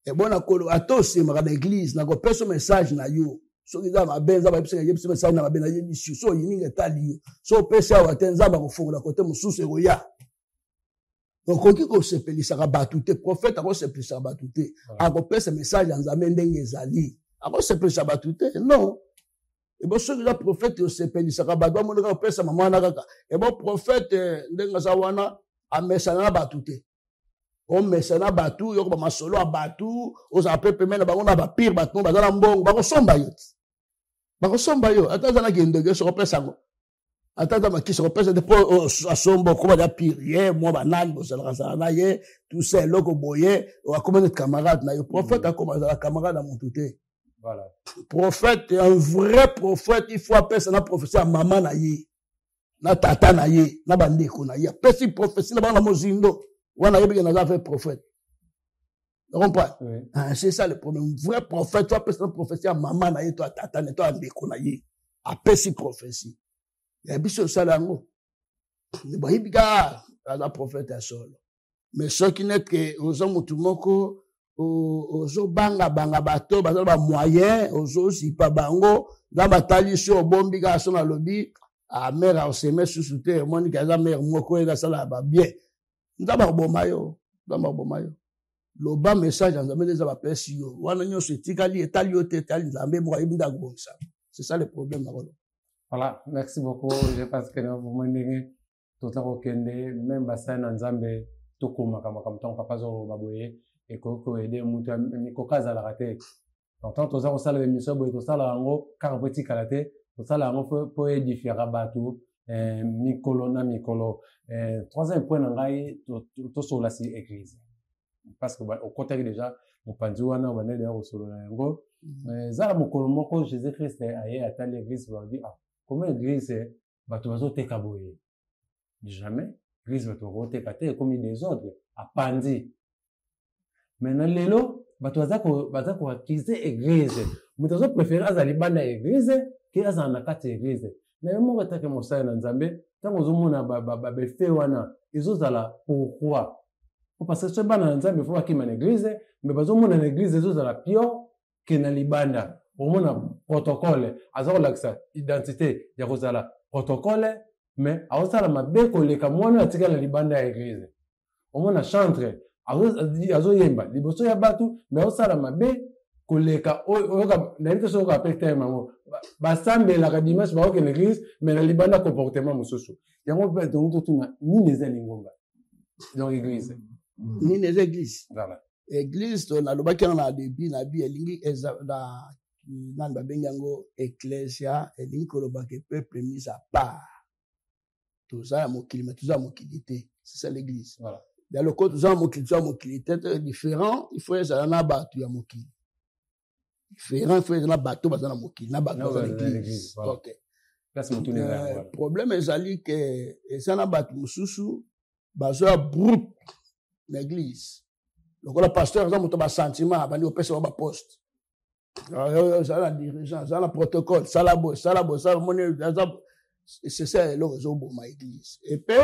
Et bon akolo atosi ma l'église na ko peso message na yo. So kiza mabenza ba peso yebisi message na mabenza yebisi. So yininga etalio. So peso wa tenza ba kofunga kote mususu egoya. Donc oki ko sepelisa ka batute prophète ako sepelisa batute. Ako pesa message nzambe ndenge ezali. Ako sepelisa batute non. Et bon, ceux qui ont prophète, ils se pèlent, ils se rabattent, ils se pèlent, ils se rabattent. Et bon, prophète, ils se rabattent, ils se rabattent. Ils se rabattent, ils se rabattent, ils se rabattent, ils se rabattent, ils se rabattent, ils se rabattent, ils se rabattent. Ils se rabattent. Attends, ils se rabattent. Attends, ils se rabattent. Ils se rabattent. Pire, moi, banane, ils se rabattent. Tout ça, l'eau, boye, ou à combien de camarades. Le prophète a commencé à camarade à mon touté. Voilà. Prophète, un vrai prophète, il faut appeler ça na prophétie à maman na ye, na tata na ye, na bandeko na ye. Appeler si prophétie na bana mozindo, wana yebi na za fait prophète. Tu comprends? Oui. C'est ça le problème. Un vrai prophète, tu appeler ça na prophétie à maman na ye, toi tata na toi bandeko na ye. Appeler si prophétie. Ya biso salango. Ne ba yibiga la prophète à solo. Mais ce qui n'est que aux hommes tout moko ozo banga bato bazala ba moyen ozo sipa bango na batali so bombi ka so na lobi a mère au seme susute moni ka za mère moko eza sala ba bien ndaba bomayo loba message nzambe les ba pesi yo wana nyoso etikali etali yo tetali nzambe mo ibinda kubonsa. C'est ça le problème na kolo. Voilà, merci beaucoup. Je pense que nous vous menez tout à kende même bassin nzambe to koma kama ton papa zo baboye et qu'on aider mutu mikokaza la raté. Donc tant aux ça la émission boy to ça la ngo car petit kalaté to ça la ngo pour édifier rabatu mikolo na mikolo. Troisième point ngai to sur la église. Parce que au côté déjà on panzi wana on est d'ailleurs sur ngo zala mokolo moko Jésus Christ aye ata l'église va dire comment église bato bazo teka boye. Jamais l'église va to teka te comme les autres a panzi. Maintenant, lelo, baza ko accuser église. Mutazo préférer azali banda église que azana kati église. Na yemo retake mosala na nzambe, tango zomona ba fe wana, ezozala pourquoi? Parce que ce bana nzambe faut akima na église, mais bazomona na église ezozala pio que na libanda. Omona protocole, azako laksa identité ya kozala protocole, mais azala mabe koleka mwana atika na libanda ya église. Omona chantre azo yemba liboso ya batu mais osala mabe koleka oyoka na nte so ko apekta mango basambela ka dimanche ba okene église mais na libanda comportement mususu yango pe donc tuna ni les alingomba dans l'église ni les églises voilà église to na lobaki na début na bi elingi na nan ba bengango ecclesia elingi ko lobaki peuple mis à part tout ça mokili mais tout ça mokilité c'est ça l'église voilà. Dans le côté mokili est différent, il faut être na batu ya mokili. Différent, il faut être na batu bazana mokili, na batu bazana l'église. OK. Problème ezali que ezana batu mususu bazo ya brut l'église. Lokola pasteur za moto ba sentiment bani opesa ba poste. Ça la dirigeant, ça la protocole, ça la monnaie, c'est ça le réseau de ma église. Et puis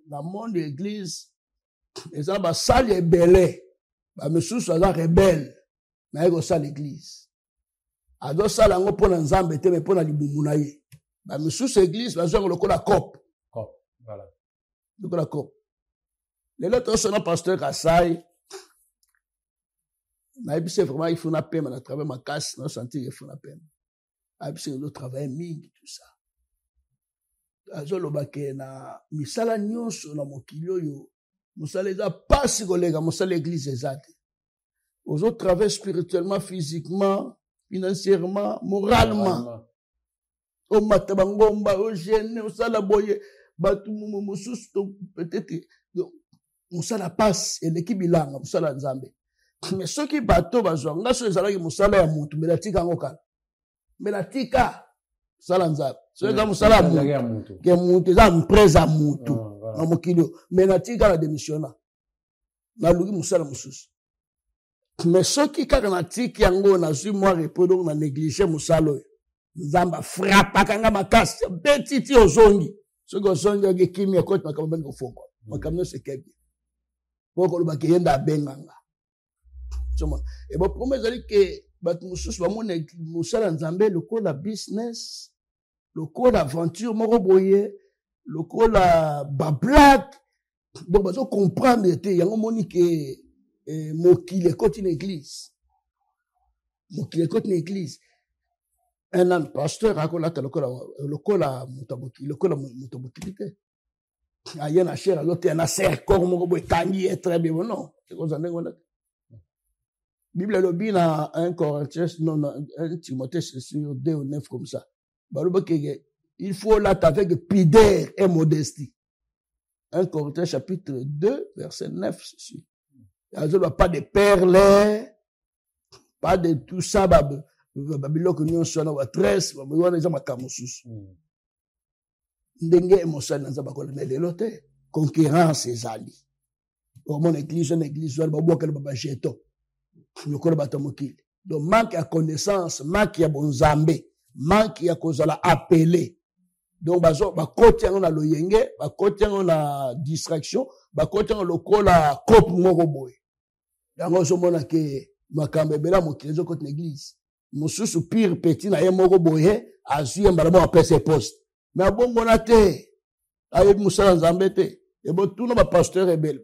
dans le monde de l'église et ça ba sali ebele ba mesusu aza rebelle na yeko sa l'église ado sala ngo pona nzambe te me pona libumu na ye ba mesusu église ba zo lokola cop voilà lokola cop le lettre sona pasteur Kasai na ebise vraiment il faut na pema na travail ma casse na sentir il faut na pema abise le travail mingi tout ça azo lobake na misala nyonso na mokili oyo musala eza pasi kolega musala église ezate aux autres travaillent spirituellement, physiquement, financièrement, moralement au matabangomba au gêne au salaboye batu mususu peut-être musala passe et l'équipe bilanga musala nzambe Mais ceux qui bateau bazwa nga so ezala ki musala ya mutu mais la tika ngokala mais la tika sala nzaba so eza musala ya mutu ke mutu eza mpreza mutu na mokili mais la tika la démissionna na luki musala mususu mais soki kaka na tiki yango na zwi mwa repos donc na négligé musala oyo nzamba frappaka nga makasi betiti ozongi soki ozongi oge kimi ekoti makambo bengi kofongo makambo nyonso ekebi po kolobaka yenda abenganga et bon pour moi ezali ke bato mosusu bamona mosala nzambe lokola business lokola aventure moko boye lokola bablague donc bazo comprendre te yango moni ke mokili ekoti na église mokili ekoti na église un an pasteur akolata lokola moto mokili te aye na chere azoteya na ser corps moko boye ekangi ye très bien non ekozwa ndenge wana Bible elobi na 1 Corinthiens, non, 1 Timothée, c'est sur 2 ou 9 comme ça. Il faut là avec pudeur et modestie. 1 Corinthiens chapitre 2, verset 9, c'est sûr. Il n'y a pas de perles, pas de tout ça, Babylone, nous sommes à 13, nous sommes à Kamosus. Ndenge émotion dans Zabakol, mais l'autre, concurrence et zali. Pour mon église, une église, je vais boire quel babajeton. Donc, manque à connaissance, manque à bon zambé, manque à cause de la appelé. Donc, côté on a loyenge, côté on a distraction, côté on a la coupe moroboy. Donc, on a que makambebela mokilezo côté l'église. Mususu pire petit na ye moroboy, azu yembalamo après ses postes. Mais bon, on a te, aye musala nzambe te, et bon, tout le pasteur est belle.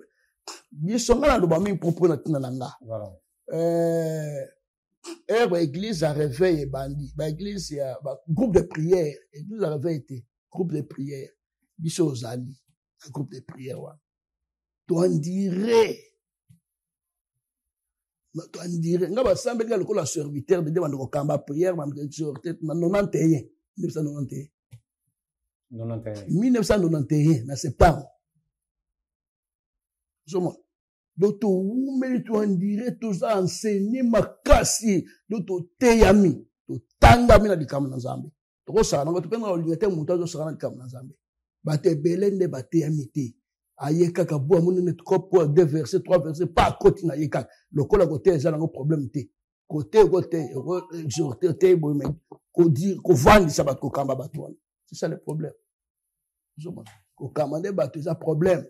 Bisonga na lobami propos na tinalanga. Voilà. Église à réveil bandi, église à groupe de prière, église à réveil était groupe de prière, biso zali, un groupe de prière wa. Toi dirais, nga ba sambe nga lokola serviteur de demande ko kamba prière ba sortir na 91 1991 na septembre. Somo Doto umeli tu andire tu za enseigner makasi doto teyami to tanga mina dikamu na Nzambe to sa na to penga olingete mutu zo sa na dikamu na Nzambe bate belende bate yamite ayeka ka bo amune net kopo 2 versets 3 versets pas côté na yeka lokola côté za na problème te côté exhorter te bo mais ko dire ko vendre ça bat ko kamba bato c'est ça le problème ko commander bato ça problème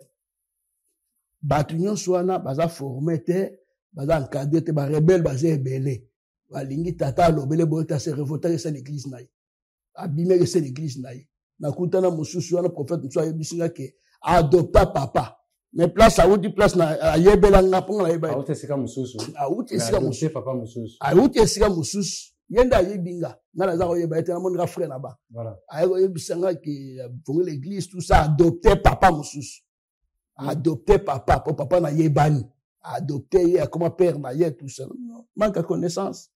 Batu nyonso wana baza formé te baza encadré te ba rebelle baza ebele balingi tata lobele boyo ta se révolter sur l'église naï abimé sur l'église naï na kutana mususu wana prophète mususu ayebisinga ke adopta papa mais place a outi place na ayebela nga ponga na yeba auti sika mususu papa mususu auti sika mususu yenda yebinga ngala za ko yeba ete na monga frère na ba voilà ayo yebisanga ke pour l'église tout ça adopter papa mususu adopter papa, pour papa na yebani, adopter comment père na yé tout ça. Manque à connaissance.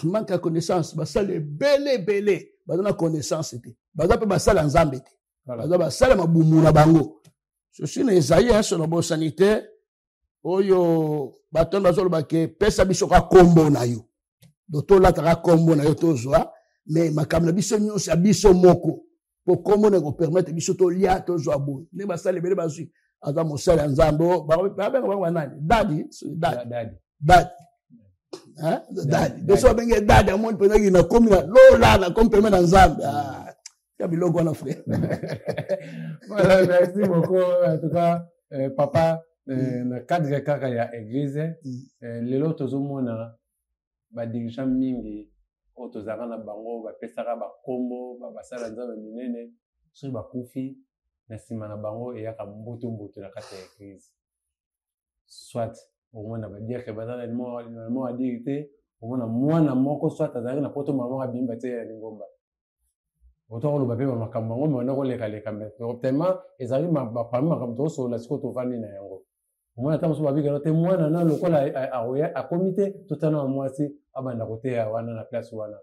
Manque à connaissance. Basa le belé. Basa na connaissance était. Basa pe basa la nzambe était. Basa basa la mabumu na bango. Ceci na Esaïe sur le bon sanitaire. Oyo baton bazolo bake pesa biso ka kombo na yo. Doto la ka kombo na yo tozwa, mais makamna biso nyonso ya biso moko. Pour kombo na ko permettre biso to lia tozwa boy. Ne basa le belé bazui. Aza mosala nzambo ba nani dadi hein dadi beso benge dadi amon pena ki na komi na lola na kompeme na nzambe ya biloko na frère. Voilà, merci beaucoup en tout cas papa na cadre kaka ya église lelo tozomona ba dirigeant mingi otozaka na bango ba pesaka ba kombo ba basala nzambe minene so ba kufi na sima na bango eyaka mbutu na kati ya église soit au moins na ba dire que bazana mo a dire te au moins na mwana moko soit azali na poto mama abimba te ya lingomba autant lo bape makambo ngo mona ko leka mais tellement ezali ba parmi makambo so la siko to vandi na yango au moins ata so babika te mwana na lokola a comité totana mwasi abanda kote ya wana na place wana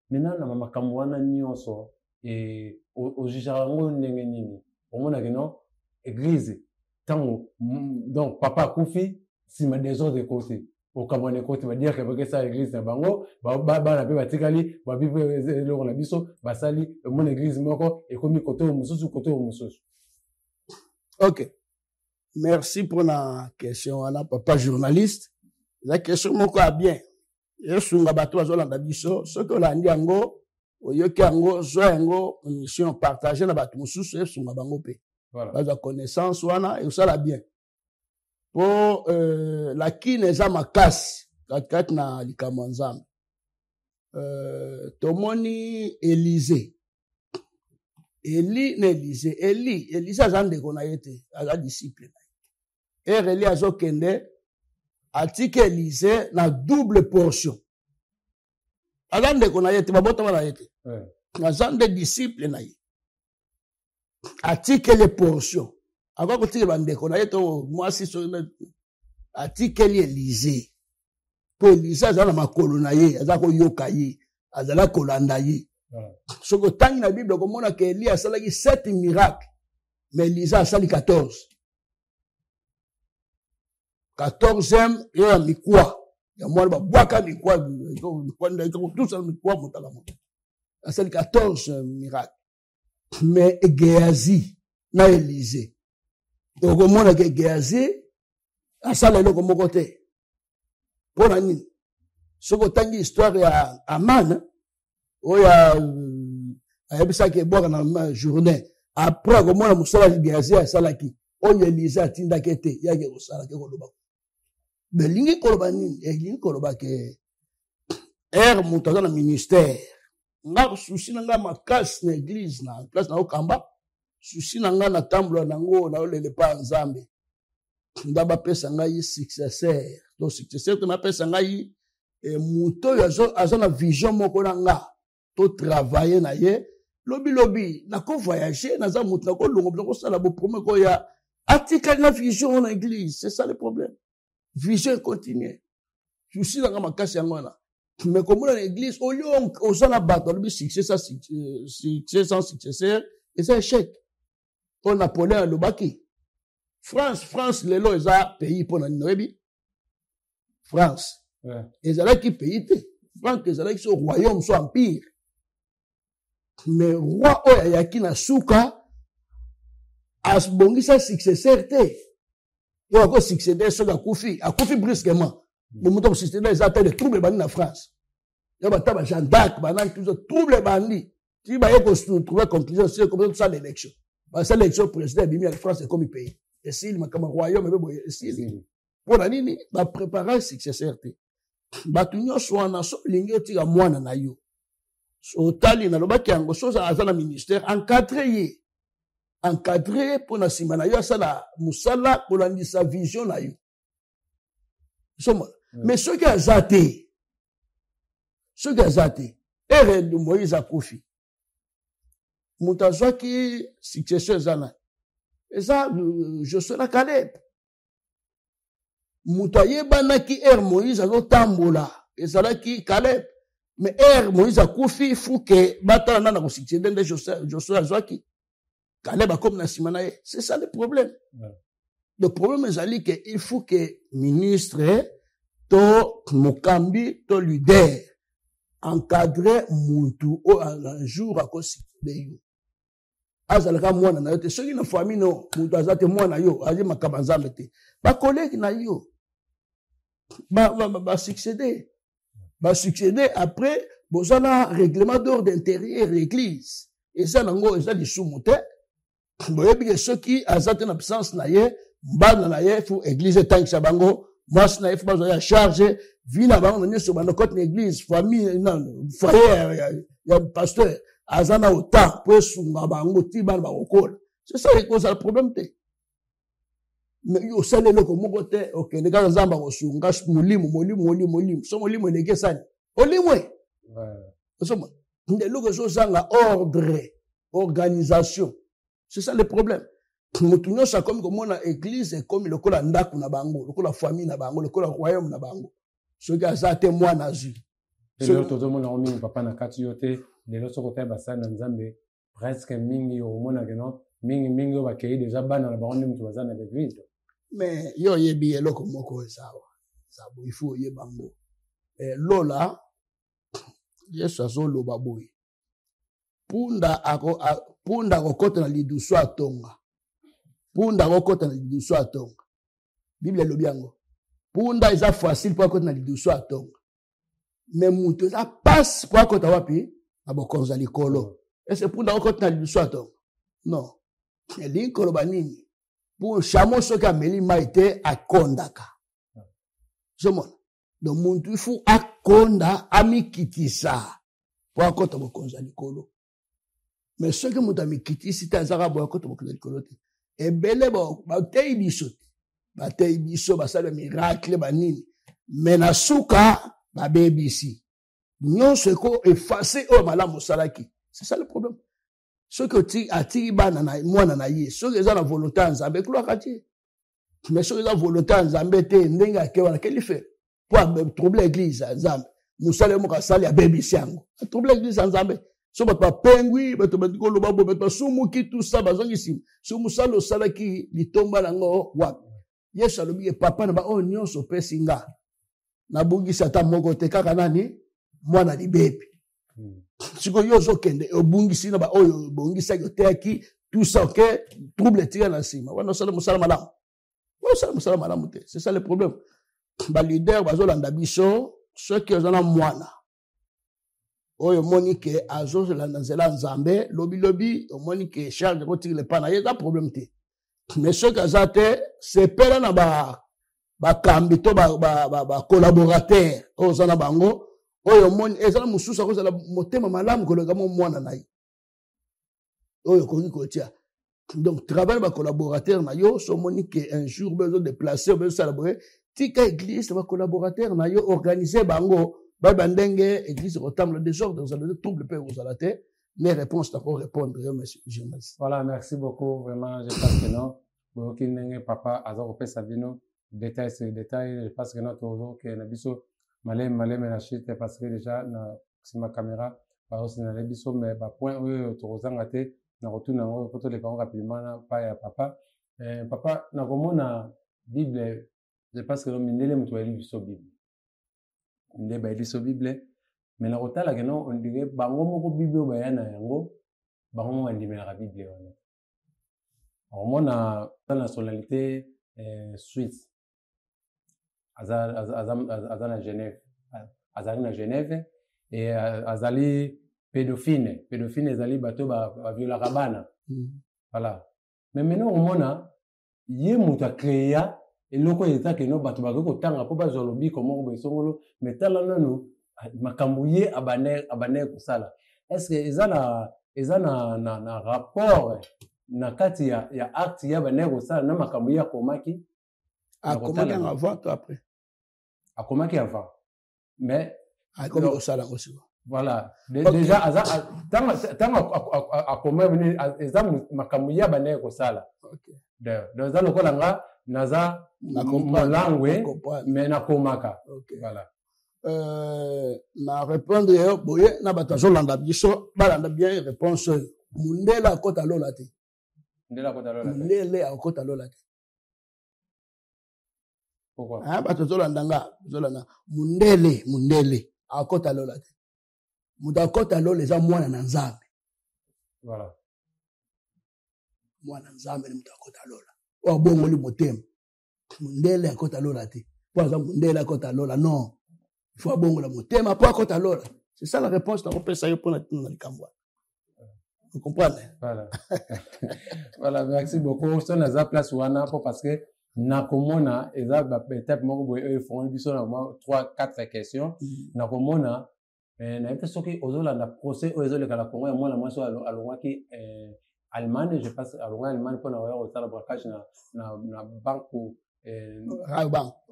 maintenant na makambo wana nyonso et au jugerango ndenge nini au moins que non église tant donc papa Koufi si ma désordre de côté au Cameroun côté va dire que ça église na bango ba na pe batikali ba bi le na biso basali mon église moko et comme côté mususu côté mususu. OK. Merci pour la question ana papa journaliste. La question moko a bien. Yesunga bato azolanda biso soki olandi yango oyoki yango zo yango mission partager na bato mususu yesunga bango pe. Voilà. Bazwa connaissance wana et osala bien. Po la kine eza makasi katikati na likambo ya Nzambe. Tomoni Élysée. Élysée aza ndeko na ye te, aza disciple na ye. Eli azokende atiki Élysée na double portion. Aza ndeko na ye te, babotama na ye te. Aza nde disciple na ye. Atiki les portions. Ava kotiki bandeko na ye to mwasi so atiki Élysée. Po Élysée aza na makolo na ye, aza koyoka ye, azala kolanda ye. Soko tangi na Bible komona ke Eli asalaki 7 miracles, mais Élysée asali 14. 14e ya mikwa. Ya mwana babwaka mikwa, tout ça mikwa motala mo. Asali 14 miracles. Mais Géasi na Élysée. Donc komona ke Géasi asala eloko moko te. Pona nini? Soko tangi histoire ya Aman oya ayebisaki ebwaka na journée après komona mosala Géasi asalaki oyo Élysée atindaki ete yake kosalaki koloba belingi koloba nini elingi koloba ke moto aza na ministère nga susi na nga makasi na église na place na okamba susi na nga na tambola nango na olele pa Nzambe nda bapesa ngai successeur to successeur to mapesa ngai moto oyo aza na vision moko na nga to travailler na ye lobi na ko voyager na za moto na ko longo na ko sala bo premier ko ya atikali na vision na église, c'est ça le problème. Vision continue. Je suis dans ma casse yango na. Mais comme dans l'église au lieu on sala bato lobi succès sans successeur et c'est échec. On Napoléon lobaki. France lelo eza pays pour na noyebi. France. Ezalaki pays te. France ezalaki so royaume so empire. Mais roi oyo yaki na suka asbongisa successeur te. Yo ako succéder so akufi brusquement. Bon moto succéder les appels de trouble bandi na France. Yo bataba Jean d'Arc banani toujours trouble bandi. Tu ba yeko trouver conclusion sur comment ça l'élection. Ba ça l'élection président bimi la France est comme pays. Et s'il ma comme royaume et s'il pour la nini ba préparer successeur te. Ba tunyo so na so lingi tika mwana na yo. So tali na lobaki yango so za azana ministère encadré pour na sima na yo asala musala pour landisa vision na yo. Mais ce qui a zaté ere de Moïse akufi mutazwaki successeur zana eza Josué na Caleb mutayebana ki Moïse azotambola ezalaki Caleb. Mais Moïse akufi fuke batala na ko succéder de Josué azwaki Caleb comme na simanaye. C'est ça le problème. Le problème est que il faut que ministre to mokambi to leader encadrer muntu o un jour à cause de yo. Azalaka mwana na yo te soki na famille no muntu azate mwana yo aje makaba Nzambe te. Ba collègue na yo ba succéder après bozana règlement d'ordre intérieur l'église et ça nango eza lisumu te boyebi ke soki azate na puissance na ye mbana na ye fu église tangisa bango mwasi na ye fu bazoya charge vie na bango nyonso bana kote na église famille foyer ya pasteur azana autant po esunga bango ti bana bakokola c'est ça le problème te. Mais yo sale loko moko te okende kaka Nzamba kosunga molimo so molimo eleke sani olimwe osoma ndeloko so sanga ordre organisation. C'est ça le problème. Mutu nyonso comme komona église comme lokola ndaku na bango lokola famille na bango lokola royaume na bango soki azate mwana azu lelo tozomona omingi papa na kati yo te lelo soko te basali na Nzambe presque mingi omona keno mingi oyo bakei déjà bana na bango nde mutu baza na l'église. Mais yo yebi eloko moko ezawa Zabo, il faut y bango. Lola, Yesu azoloba boye. Punda kokota na liduso atonga. Punda kokota na liduso atonga. Bible elobi yango. Punda eza facile pour akota na liduso atonga. Mais mutu eza passe pour akota wapi na bokonza likolo. Est-ce punda kokota na liduso atonga? Non. Elingi koloba nini? Pour chameau soki ameli mai te akondaka. Zomona. Donc muntu ifu akonda amikitisa pour akota bokonza likolo. Mais ce que mutu amikitisi ta zaka bo akota bokonza likolo te. Ebele ba tei biso te. Ba tei biso basala miracle banini. Mais na suka ba bebisi. Nyonso eko effacer o malamu salaki. C'est ça le problème. Ce que atiri bana na mwana na ye, ce que eza na volonté nzambe klo akati. Mais ce que eza volonté nzambe te ndenga ke wana keli fait. Pour troubler l'église nzambe. Musale mo ka sali ya bebisi yango. Troubler l'église nzambe. So ba pengui, ba to ko lo babo ba sumu ki tout ça bazongi sim. So musalo salaki litomba nango wa. Yesu alobi papa na ba o nyonso pesinga. Na bungisa ta moko te kaka nani mwana libebi. Siko yozo kende obungisi na ba oyo bongisa yoteki tout ça OK trouble tira na sima wana sala musala malamu wana sala musala malamu te c'est ça le problème ba leader bazolanda biso ceux qui ont mwana oyo monique azo landa nzela nzambe lobi monique charge ko tire le pana yeza problème te mais ceux qui azate c'est pela na ba kambi to ba collaborateur ozana bango oyo moni ezala mususa ko zala motema malamu koleka mwana na ye oyo kongi kotia donc travail ba collaborateur na yo so moni que un jour besoin de déplacer besoin célébrer tika église ba collaborateur na yo organiser bango ba bandenge église retamble désordre dans le trouble peut vous alater les réponses d'accord répondre monsieur journaliste. Voilà, merci beaucoup vraiment, je pense que non boki ndenge papa azako pesa bino détail sur détail, je pense que non toujours que na biso malem na chute parce que déjà na ma caméra ba aussi na biso mais ba point oyo tozanga te na retourner ngo photo les parents rapidement na pa ya papa papa na komona bible je pense que mindele mtu ali biso bible ndé ba biso bible mais na kotala que non on dirait bango moko bible ba yana yango bango mo ndimela ka bible wana on a la nationalité suisse azana Genève azali na Genève et azali pédophile ezali bato ba viola kabana voilà mais maintenant on mona ye mutu a créer eloko eta ke no bato ba ko tanga po ba zolobi comment bo songolo mais tala nano makambo ye abane kusala est-ce que ezana rapport na kati ya acte ya bane kusala na makambo ya komaki avant ou après a comment qui avant mais comme ça là aussi voilà déjà tant a comment venir exemple makambo ya bane ko sala OK dans ça lokola nga naza na langue mais na komaka voilà na répondre yo boye na batazo landa biso balanda bien réponse mundela kota lola te mundele akota lola te. Pourquoi? Ah, bato zolanda mundele akota lola te. Muda akota lola eza mwana na nzambe. Voilà. Mwana nzambe ni muda akota lola. O bongo li motema. Mundele akota lola te. Po za mundele akota lola non. Il faut bongo la motema po akota lola. C'est ça la réponse na kopesa yo pona tuna likambwa. Vous comprenez? Voilà. Voilà, merci beaucoup. Ça na za place wana parce que na komona eza ba étape moko boye e font biso na 3 4 questions na komona na ete soki ozolanda procès o ezoleka la Congo ya mwana mwasi alongwaki Allemagne je pense alongwa Allemagne pour na oyo sala braquage na banque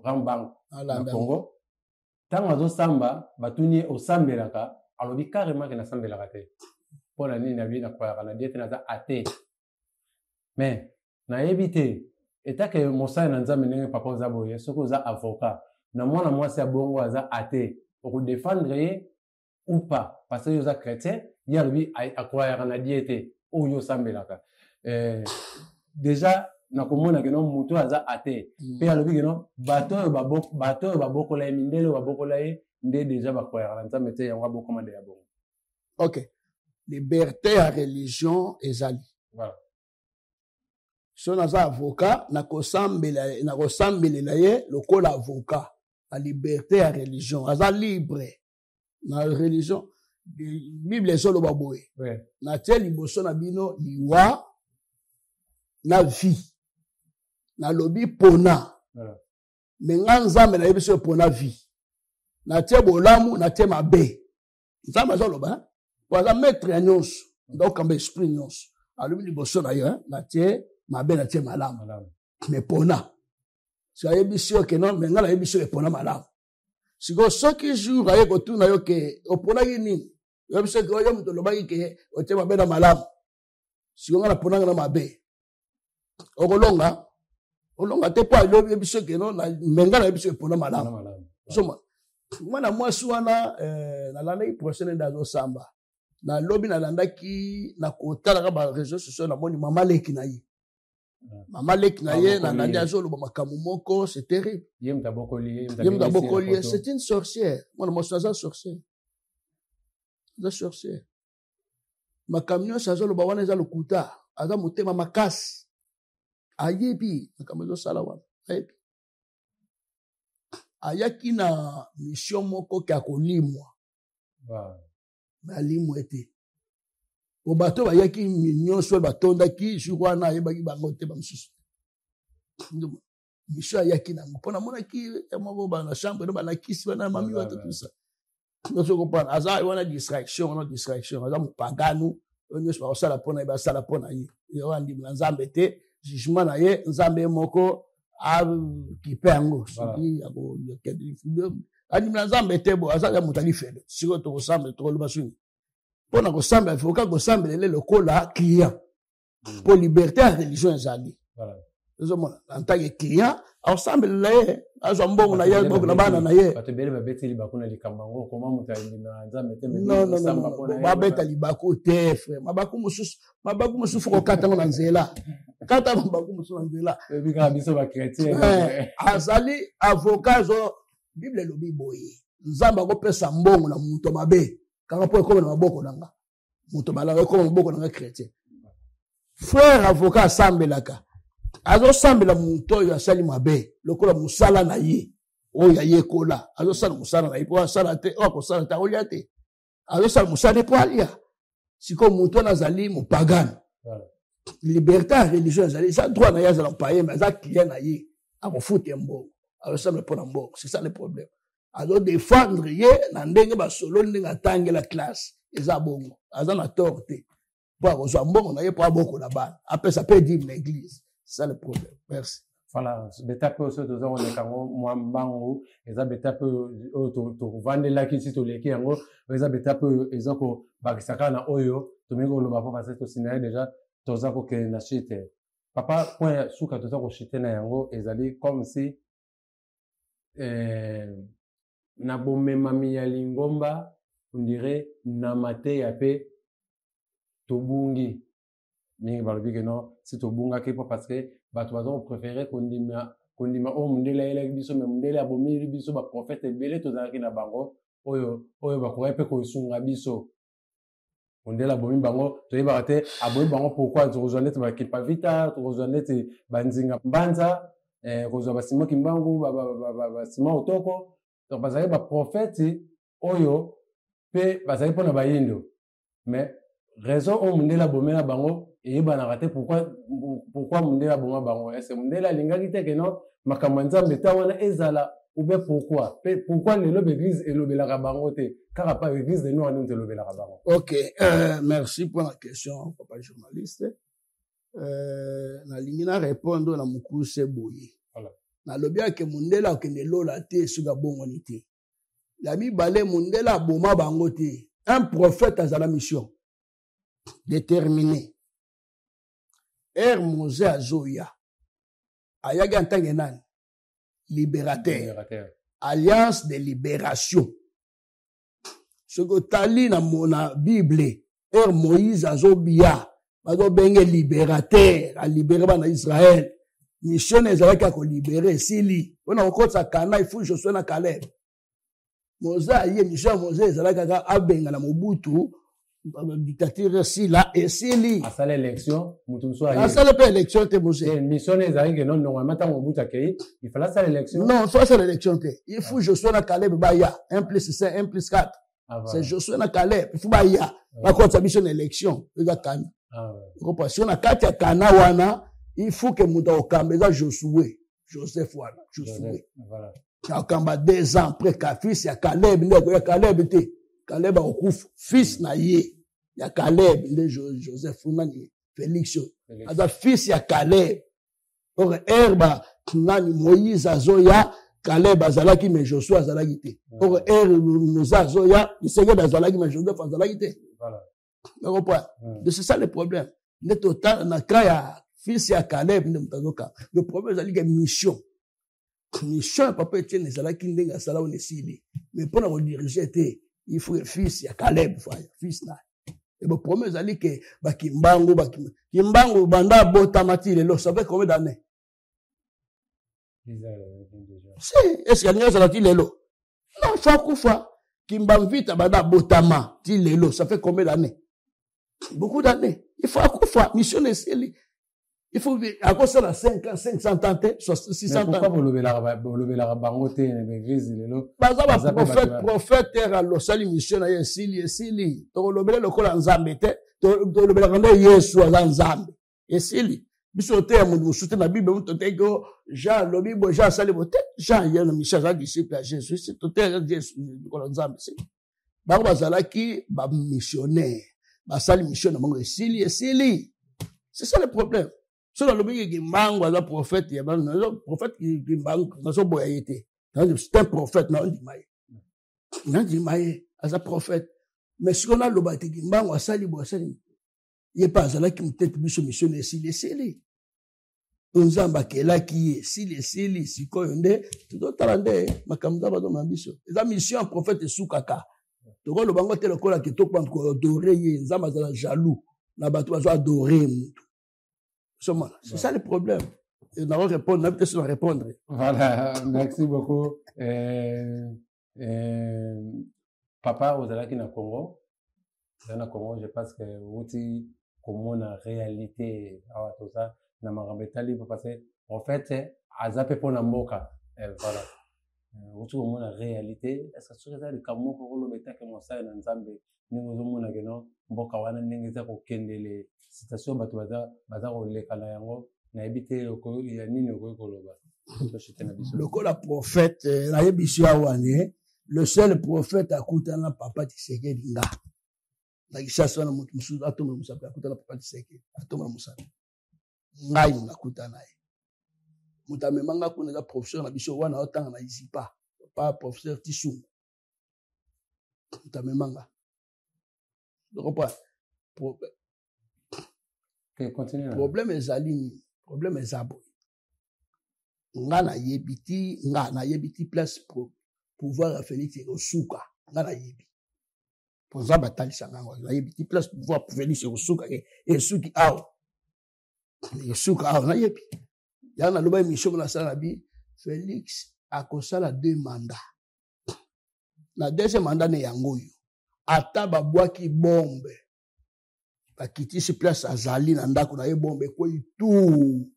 Rambank na Congo tango azosamba batuni osambelaka alobi carrément que na sambelaka te pour na nini na bi na kwa na diete na za athée mais na éviter eta ke mosala na nzambe ndenge papa oza boye soki oza avocat na mwana mwasi ya bongo aza athée okudefendre ye ou pas parce que oza chrétien ye alobi akoyaka na die te oyo osambelaka déjà na komona que non muto aza ate pe alobi que non bato babokola mindele babokola nde déjà bakoya la nzambe te yango bokomande ya bongo. OK. Liberté à religion ezali. Voilà. So naza avocat na kosambela ye lokola avocat. La liberté à religion aza libre na religion. Bible ezolo baboye. Na tie liboso na bino liwa na vie. Na lobi pona. Mais nga nzambe na yebiso pona vie. Na tie bolamu na tie mabe. Nzambe azoloba waza maître ya nyonso. Donc amba esprit nyonso. Alobi liboso na yo na tie mabe na tie malamu. Mais pona. Si ayebiso ke non mais nga na yebiso pona malamu. Siko soki jour aye kotuna yo ke opona yini. Yo biso ke yo muto lobaki ke o tie mabe na malamu. Siko nga na pona na mabe. Olonga te pa yo biso ke non na menga na biso pona malamu. Soma. Mwana mwasi wana na landaki prochaine ndazo samba. Na lobi na landaki na kotala ka ba réseaux sociaux na moni mama leki na ye. Mama leki na ye na ndandi azolo ba makamu moko, c'est terrible. Yem tabokoli, c'est une sorcière. Mwana mwasi aza sorcière. Aza sorcière. Makamyo azolo ba wana eza lokuta, aza motema makasi. Ayebi makamyo sala wana. Ayebi. Ayaki na mission moko ki akolimwa. Mais alimwa ete. O bato bayaki nyonso batondaki jour wana ayebaki bango te bamsusu. Mission ayaki na mpona monaki moko ba na chambre ba na kisi wana mami wata tout ça. Noso comprendre aza wana distraction, aza mupaganu, nyonso ba sala pona ba sala pona ye. Yo andi na nzambe te, jugement na ye nzambe moko kipengo soki ako ani mnazambe tebo azaka mutali fele siko to kosambe to loba suni pona kosambe avoka kosambe le lokola client pour liberté à religion ezali voilà ezomona en tant que client ensemble le azo mbongo na ye mbongo na bana na ye batebele babeteli bakuna likambango koma mutali na nzambe te non babeta libako te frère mabaku mususu ko katanga na nzela kata mabaku mususu na nzela bika biso ba chrétien azali avocat zo Bible lobi boye nzamba ko pesa mbongo na muto mabe kanga po ekoma na maboko nanga muto malaka ekoma na maboko nanga chrétien frère avocat sambelaka azo sambela muto yo asali mabe lokola musala na ye oya ye kola azo sala musala na ye po sala te o ko sala ta olia te azo sala musala po alia siko muto nazali mupagano liberté religieuse azali ça droit na ye azala paye mais ça client na ye akofute mbongo azo sala po na mbongo c'est ça le problème azo défendre ye na ndenge ba solo ndenge atange la classe eza bongo aza na tort te po akozwa mbongo na ye po aboko na bana apesa pe dim na église. C'est ça le problème. Merci. Voilà, betape aussi to za on kango mwambango eza betape to vandela kisi to leki yango eza betape ezako bakisaka na oyo to mengo lo bapa parce que to sinaye déjà to za ko ke na chite papa point suka to za ko chite na yango ezali comme si na bomema mi ya lingomba on dirait na mate ya pe to bungi mingi balobi que non si to bunga ke parce que bato bazo préférer kondima o mundela ele biso mais mundela abomi biso ba prophète belé to zaki na bango oyo ba ko pe ko sunga biso mundela abomi bango to yeba te abomi bango pourquoi to rejoindre ba kipa vita to rejoindre banzinga mbanza kozo ba simo kimbangu ba simo otoko donc bazali ba prophète oyo pe bazali pona ba yindo mais raison o mundela bomela bango et ben arrêter pourquoi mundela boma bango est-ce mundela lingaki te que non makambo nzambe ta wana ezala ou bien pourquoi le lobe église et lobelaka bango te car pas église de nous on te lobelaka bango. OK, merci pour la question papa journaliste. Na lingina répondre na mukuse boye. Voilà. Na lobia ke mundela okende lola te suka bongo ni te. La mibale mundela boma bango te. Un prophète a la mission déterminé. Mose Azoya ayagi en tant que nani libérateur. Alliance de libération ce que tali na mona Bible Moïse Azobia bazo benge libérateur a libéré bana Israël mission ezalaki ya kolibere esili mpona kokotisa kana ifu Josué na Caleb Moïse aye mission ya Moïse ezalaki kaka abenga na Mobutu dictature sila esili asala élection mutu mosusu aye asala mpe élection te Moïse mission ezalaki ke non normalement ntango Mobutu akei il fallait asala élection non il faut asala élection te il faut Josué na Caleb baya 1+5 1+4 c'est Josué na Caleb il faut baya bakotisa biso na élection eza kana parce que na kati ya kana wana il faut que mutu okamba eza Josué Joseph wana Josué akamba 2 ans après ka fils ya Caleb ndeko ya Caleb te Caleb akufa fils na ye ya Caleb nde Joseph nani Félix aza fils ya Caleb or herba nani Moïse azoya Caleb azalaki mais Josué azalaki te or Moïse azoya Iseke azalaki mais Joseph azalaki te voilà donc c'est ça le problème nde total na kaya fils ya Caleb nde mutazoka le problème c'est que mission papa Etienne ezalaki ndenge asala on esili mais pour na diriger te il faut fils ya Caleb fils na et le problème c'est que bakimbango banda botamati lelo ça fait combien d'années si est-ce que n'y a lelo non faut kufa kimbamvita banda botama ti lelo ça fait combien d'années beaucoup d'années il faut kufa mission esili il faut à cause de 500 ans 600 ans pourquoi vous lobela bango te l'église lelo baza prophète à losali mission na esili to lobela lokola nzambe te to lobela kanda Yesu aza nzambe esili biso te mu musuti na bible mu to te ko Jean lobi bo Jean sali bote Jean yena mission za disciple à Jésus c'est to te Yesu lokola nzambe c'est bango bazalaki ba missionnaire basali mission na bango esili c'est ça le problème. So dans le pays qui mangue à la prophète, il y a un prophète qui mangue, c'est un prophète, non, on dit maïe, à sa prophète. Mais si on a le bâti qui mangue à sali, il n'y a pas là qui me tête mission les on zamba qui est là qui est si quoi on est tout autre ma kamza ba dans mission la mission prophète soukaka to ko le bango te le kola qui to pas adorer nzamba za jaloux na bato ba adorer. C'est ça le problème. Et on va répondre, on va peut-être répondre. Voilà, merci beaucoup. Papa, vous allez au Congo. Dans le Congo, je pense que vous avez comme une réalité, tout ça, dans ma rambetali, parce que en fait, à zappé pour Namboka. Voilà. Vous avez comme une réalité. Est-ce que c'est ça le Cameroun pour le métier que moi ça dans Zambie, nous avons une gueule, Mboka wana n'engeza ko kendele. Citation bato baza kolekana yango na ebite ko ya nini ko koloba lokola prophète na yebiso awane le seul prophète akutana papa Tshisekedi nga na kisasa na mutu musu atoma musape akutana papa Tshisekedi atoma musape ngai nakutana ye mutamemanga kuna za professeur na biso wana otanga na isipa pas professeur Tissu mutamemanga donc continue. Problème ezali problème ezabo nga na yebiti place pour pouvoir à Félix Osuka nga na yebi pour ça batalisa nga na yebiti place pouvoir pour Félix Osuka et suki aw na yebi ya na loba émission na sala bi Félix akosala 2 mandats na deuxième mandat ne yango yo ata babwaki bombe bakitisi place azali na ndako na ye bombe ko itu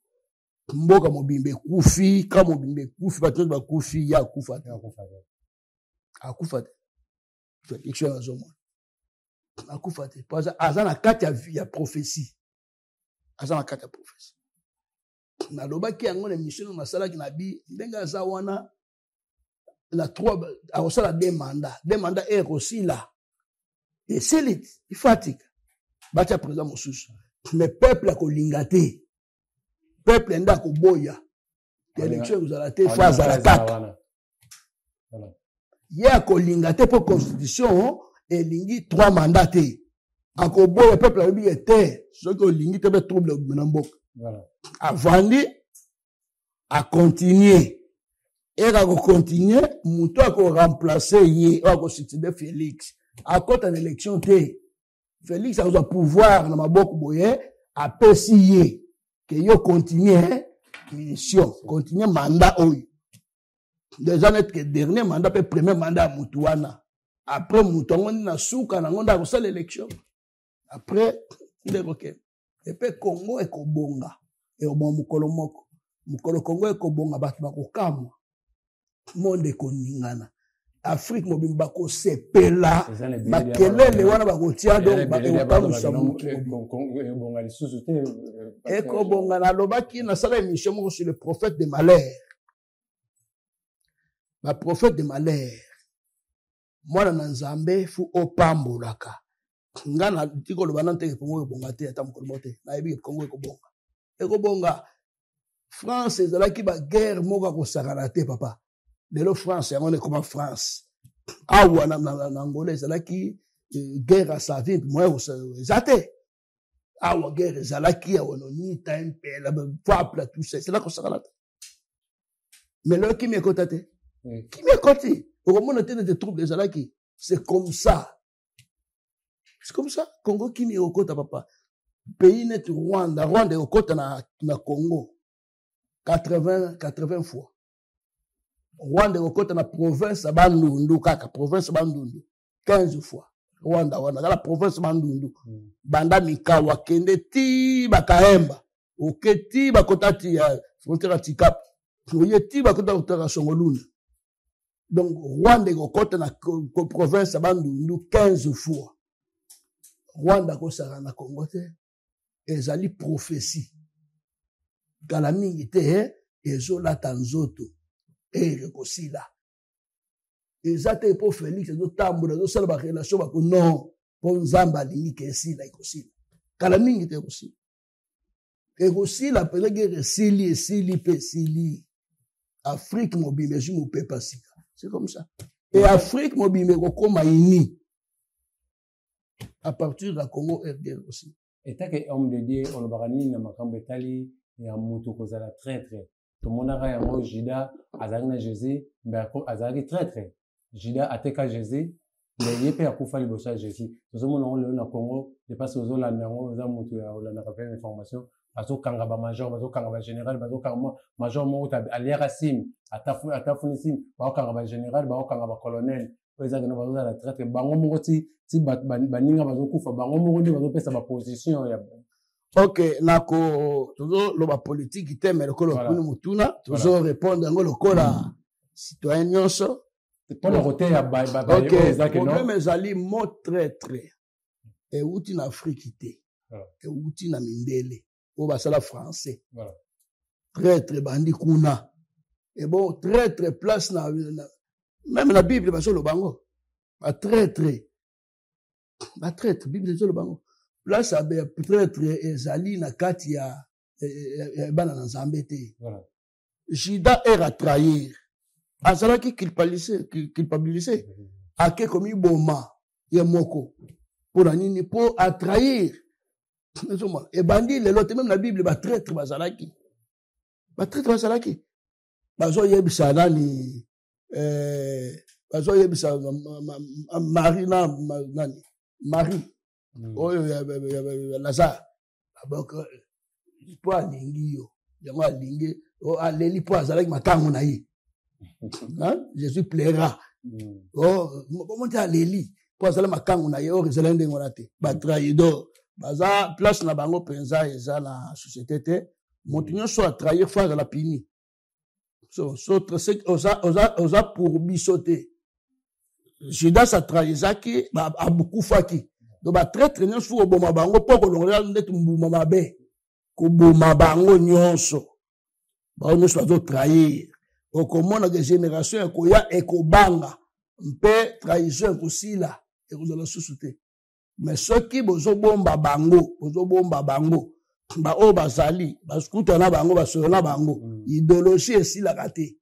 mboka mobimbe kufi kama mobimbe kufi bato bakufi ya kufa akufa Félix azoma akufa te parce azana kati ya prophétie azana kati ya prophétie na lobaki yango na mission na sala ki na bi ndenga za wana la 3 akosala 2 mandats et aussi là et c'est il fatigue batia président mosusu mais peuple akolinga te peuple enda koboya élection ezala te fois azala kaka ye akolinga te po constitution elingi 3 mandats te akoboya peuple alobi te soki olingi te be trouble na mboka avandi akontinue eka kokontinue mutu akoremplace ye akosuccéder Félix akota na élection te Félix a pouvoir na maboko boye apesi ye que yo continue mission continuer mandat oyo déjà net que dernier mandat pe premier mandat à Mutuana après Mutuana na suka na ngonda ko sala élection après OK et puis Congo et Kobonga et au bon mukolo moko mukolo Congo et Kobonga batu bakokamwa monde koningana Afrique mobimba ko sepela bakelele wana bakotia donc bakotamisa bonga lisusu te eko bonga na lobaki na sala émission moko sur le prophète de malheur ba prophète de malheur mwana na nzambe fu opambolaka ngana tiko lobana nteke Congo bonga te ata mokolo mote na yebi Congo eko bonga France ezalaki ba guerre moko ko sakana te papa lelo France yango comme France awa na Angola ezalaki guerre à sa vie moi ezate awa guerre ezalaki awa no ni time pe la peuple tout ça c'est là qu'on s'arrête mais là qui m'écoute qui m'écoute au moment où des troubles ezalaki c'est comme ça Congo qui m'écoute papa pays net Rwanda écoute na Congo 80 fois Rwanda écoute na province Bandundu kaka province Bandundu 15 fois Rwanda la province Bandundu banda mikawa kende ti bakaemba oketi bakotati ya frontière tikap oyeti bakota Songoluna donc Rwanda écoute na province Bandundu 15 fois Rwanda ko sara na Congo te ezali prophétie kala mingi te ezolata nzoto ekosila ezate po Félix ezotambola ezosala ba relation bako non po nzamba alingi ke esila ekosila kala mingi te ekosila pele guerre esili pe esili Afrique mobimbe jumu pe pasika c'est comme ça et Afrique mobimbe kokoma ini à partir de Congo RDR aussi et tant que homme de Dieu on va gagner na makambo etali ya mutu kozala traître tout le monde a yango Juda azalaki na Jésus mais azalaki traître Juda ateka Jésus mais yepe akufa liboso ya Jésus tozomona ngo lelo na Congo de passe ozolanda yango za mutu ya olanda ka faire information bazokanga ba major bazokanga ba général bazokanga major moko aliaka sim atafuni sim bazokanga ba général bazokanga ba colonel ezaka na bazozala traître bango moko ti baninga bazokufa bango moko ndi bazopesa ba position ya OK nako tozo loba politique te mais lokolo kuni mutuna tozo répondre ngo lokola citoyen nyonso pour le côté ya ba ezaki non problème ezali mo traître et uti na Afrique te et uti na mindele o basala français traître bandi kuna et bon traître place na même la Bible baso lo bango ba traître Bible baso lo bango place à peut-être ezali na kati ya bana na nzambe te Juda era trahir azalaki culpabiliser ake komi boma ye moko pour nini pour a trahir et bandi lelo te même la Bible ba traître bazalaki bazo yebisa nani bazo yebisa Marie Marie oyo ya Lazare donc po alingi yo yango alingi aleli po azalaki makango na ye Jésus plaira monte aleli po azalaki makango na ye oyo ezalaki ndenge wana te batrahidor baza place na bango mpenza eza na société te moto nyonso atrahir fa azala pini oza pour biso te Judas atrahizaki abukufaki donc ba traître nyonso fu oboma bango po kolongola ndeti mbuma mabe koboma bango nyonso bazo trahir okomona que génération ekoya ekobanga mpe trahison ekosila ekozala susu te mais soki bozobomba bango ba oyo bazali basukuta na bango basolo na bango idéologie esilaka te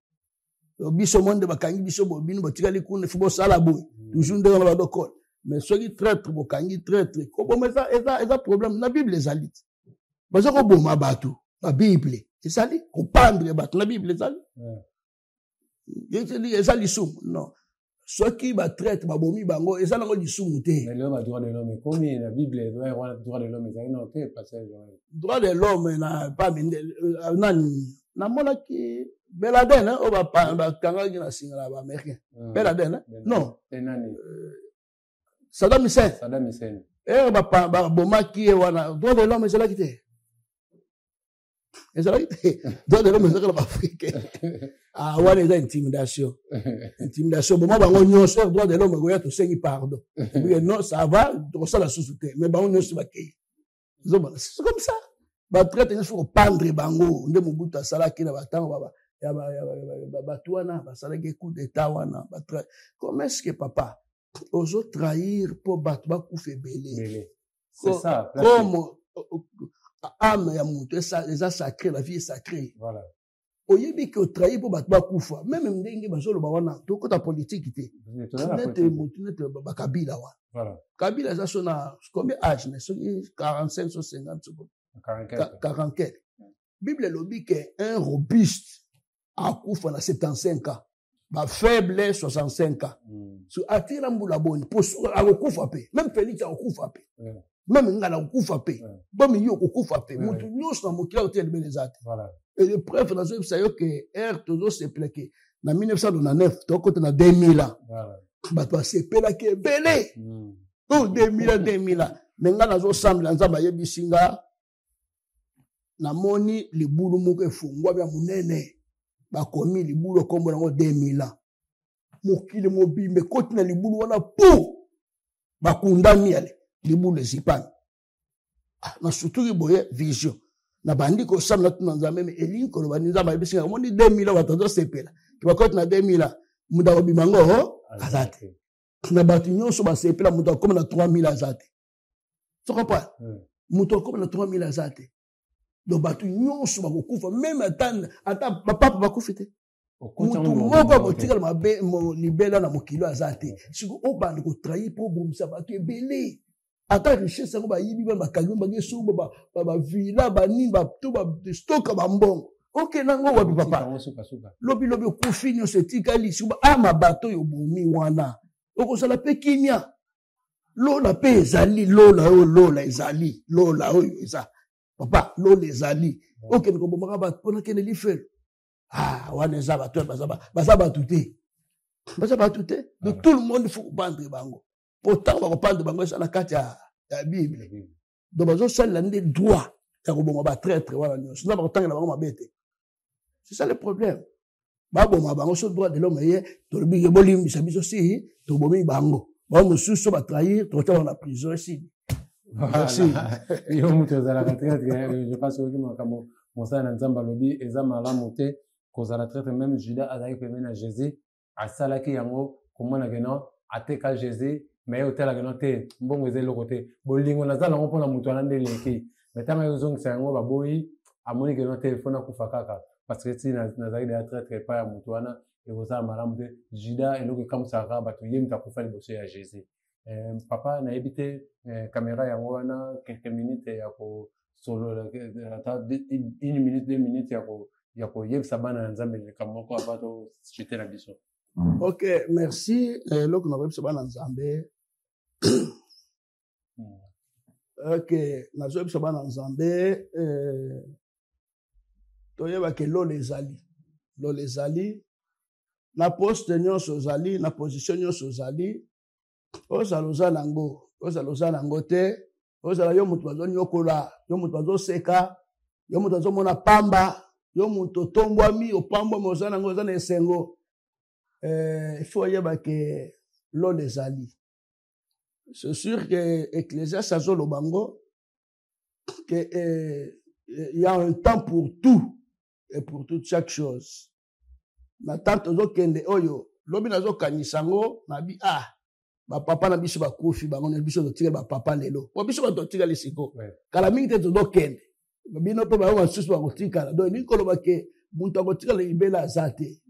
biso monde bakangi biso bobino batikali kuna fu bosala boye toujours ndenge na badokola mais soki traître bokangi traître koboma eza problème na Bible ezali baza koboma bato na Bible ezali kopandre bato na Bible ezali ezali lisumu non soki ba traître babomi bango ezali ngo lisumu te mais le droit de l'homme comme la Bible droit de l'homme ezali non te passage droit de l'homme na pas nani namona ki Beladen on va kanga na singala ba américain Beladen non Saddam Hussein ba bomaki wana droit de l'homme c'est là qui était droit de l'homme c'est là africain ah wana c'est intimidation bon ba nyonso droit de l'homme go ya to sengi pardon non ça va to ça la société mais ba nyonso ba kei c'est comme ça ba traite il faut pendre bango nde Mobutu asalaki na batango baba ya bato wana basalaki coup d'état wana comment est-ce que papa ozo trahir pour bato bakufa ebele c'est ça comme âme ya mutu eza sacré la vie est sacrée voilà oyebi ke otrahir pour bato bakufa même ndenge bazoloba wana tokota politique te nete mutu nete bakabila wana voilà kabila eza so na combien âge ne soki 45 so 50 secondes 44 Bible elobi ke un robuste akufa na 75 ans ba faible 65 ans so atira mbula boni poso akufa pe même Félix akufa pe même ngala akufa pe bomi yo akufa pe mutu nyonso na mokila otel belezate voilà et le preuve na zo sayo ke tozo se plaqué na 1999 tokota na 2000 ans voilà bato se pelaki ebele 2000 mais ngana zo sambla nzamba yebisinga namoni libulu moko efungwa bya munene bakomi libulu kombo nango 2000 ans mokili mobimbe koti na libulu wana po bakundami yale libulu ezipani na surtout boye vision na bandi ko samla tuna nzambe me elingi ko bandi nzamba yebisinga moni 2000 ans batazo sepela kiba koti na 2000 ans muda babimango azate na batu nyonso basepela muda comme na 3000 azate tu comprends muda comme na 3000 azate donc batu nyonso bakokufa même ata papa bakufite mutu moko botikala mabe mo libela na mokilo azate siko obandi ko trahir pour bomisa batu ebele ata richesse ngo bayibi ba kalyo bangeso ba villa ba nimba to ba stock ba mbongo ok nango wapi papa lobi kufi nyonso etikali siko ama bato yo bumi wana okozala pe kimia lola pe ezali lola ezali lola oyo eza papa lola ezali ok niko bomaka bato pona kene lifelo wana eza bato baza bato te de tout le monde faut pendre bango pourtant bakopendre bango eza na kati ya bible donc bazosalela nde droit ya koboma batraître wana nyonso na bakotangela bango mabe te c'est ça le problème baboma bango so droit de l'homme ye tolobi ke bolimbisa biso si tobomi bango bango mosusu batrahir tokotia bango na prison esili yo mutu ozalaka traître je pense que makambo mosala na nzambe alobi eza malamu te kozala traître même Judas azalaki pembeni na Jésus asalaki yango komonake non ateka Jésus mais otelaka no te mbongo eza eloko te bolingo nazala yango mpona motu wana nde eleki mais ntango ezongisa yango baboyi amoni ke no te fo nakufa kaka parce que si nazalaki deya traître epai ya motu wana ekozala malamu te Judas eloko ekambusaka bato ye moto akufa liboso ya Jésus papa nayebi te caméra yango wana quelques minutes ya kosolola ata 1 minute 2 minutes ya koyebisa bana na nzambe likambo moko ava tochite na biso ok merci eloko nakoyebisa bana na nzambe ok nazoyebisa bana na nzambe toyebake lola ezali na poste nyonso ozali na position nyonso ozali ozala oza nango te ozala yo moto bazonyokola yo moto bazoseka yo moto azomona pamba yo moto otombwami opambwami oza nango oza na esengo ifo oyeba ke lola ezali c'est sûr que Ecclésiaste azoloba ngo que il y a un temps pour tout et pour toute chaque chose na temps tozokende oyo lobi nazokanisa ngo nabi bapapa na biso bakufi bango na biso totikali bapapa lelo po biso batotikali siko kala mingi te tozokende bino mpe bango basusu bakotikala donc elingi koloba ke moto akotikala libela aza te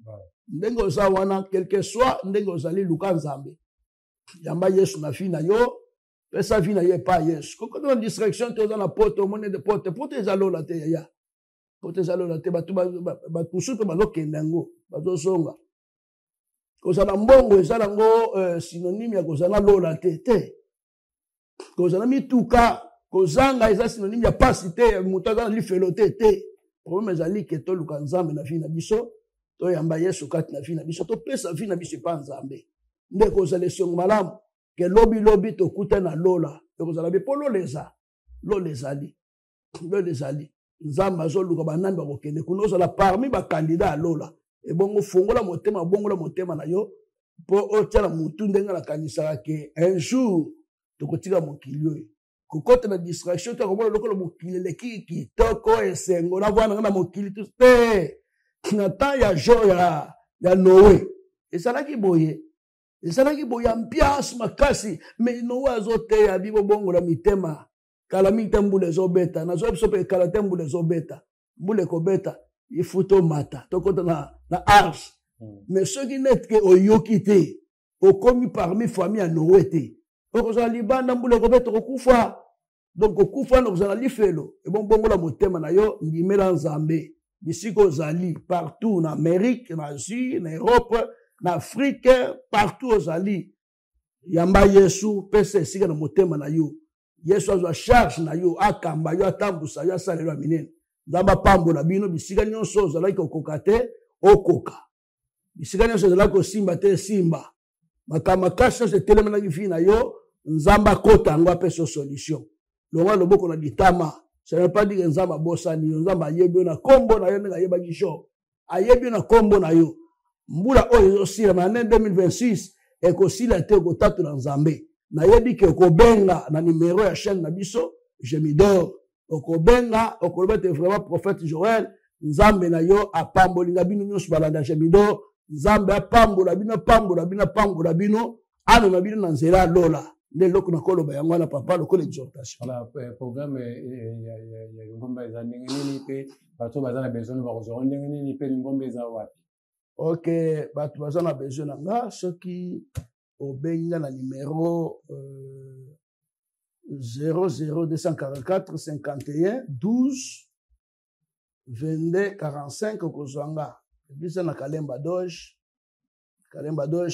ndenge oza wana quelque soit ndenge ozali luka nzambe yamba yesu na fi na yo pesa vi na yo epa yesu koko na distraction te oza na poto omone de poto eza lola te yaya poto eza lola te bato mosusu mpe bazokende yango bazosonga kozala mbongo eza nango synonyme ya kozala lola te kozala mituka kozanga eza synonyme ya pasi te moto aza na lifelo te problème ezali ke toluka nzambe na vie na biso toyamba yesu kati na vie na biso topesa vie na biso epa nzambe nde kozala esengo malamu ke lobi tokuta na lola ekozala be mpo lola ezali nzambe azoluka banani bakokende kuna ozala parmi bakandida ya lola ebongo fongola motema bongola motema na yo mpo otiala mutu ndenge nakanisaka ke un jour tokotika mokili oyo kokota na distraction tokomona lokolo mokili eleki kitoko esengo na vwana na mokili te na temps ya jour ya Noé ezalaki boye ambiance makasi mais Noé azoteya bibo bongo na mitema kala mita mbula ezobeta nazoya biso mpe kala te mbula ezobeta mbula ekobeta ifuto mata tokota na arche mais soki neti ke oyoki te okomi parmi famille ya Noé te okozala libanda mbula ekobeta kokufa donc okufa na kozala lifelo ebongbongola motema na yo ndimela nzambe bisika ozali partout na Amérique na Asie na Europe na Afrique partout ozali yamba Yesu pesa esika na motema na yo Yesu azwa charge na yo akamba yo atambusa yo asalelwa minene nzambe apambola bino bisika nyonso ozalaki okoka te okoka bisika nyonso ozalaki kosimba te simba makambo makasi nyonso etelemelaki vi na yo nzambe akota yango apesa solution longa loboko na ditama ça ne veut pas dire nzambe abosani yo nzambe ayebi yo na kombo na yo ndenge ayebaki jo ayebi yo na kombo na yo mbula oyo ezosila na année 2026 ekosila te okotatola nzambe nayebi ke okobenga na numero ya chaîne na biso Gemidor okobenga okoloba te vraiment prophète Joël nzambe na yo apambolinga bino nyonso balanda Gemidor nzambe apambola bino ano na bino na nzela lola nde loko na koloba yango wana papa lokola exhortation voilà programme ya ngomba eza ndenge nini mpe bato baza na besoin bakozwa ndenge nini mpe ngomba eza wapi ok bato baza na besoin na nga soki obenga na numero 00244 51 12 22 45 okozwanga bisa na Kalemba Doge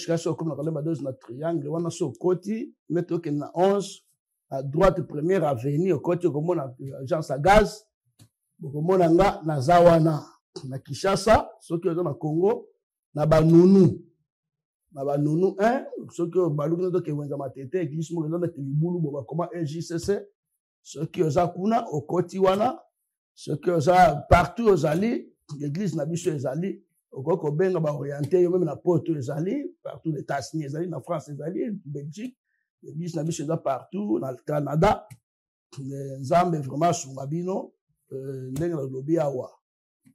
kasi okomi na Kalemba Doge na triangle wana so okoti mete okende na 11 à droite première avenue okoti okomona agence à gaz okomona nga naza wana na Kinshasa soki oza na Congo na banunu soki baluki toke wenza matete église moko eza na libulu bo bakoma EJCC soki oza kuna okoti wana soki oza partout ozali l'église na biso ezali okoki kobenga baorienté yo meme na poto ezali partout les États-Unis ezali na France ezali Belgique l'église na biso eza partout na Canada nzambe vraiment asunga bino ndenge nalobi awa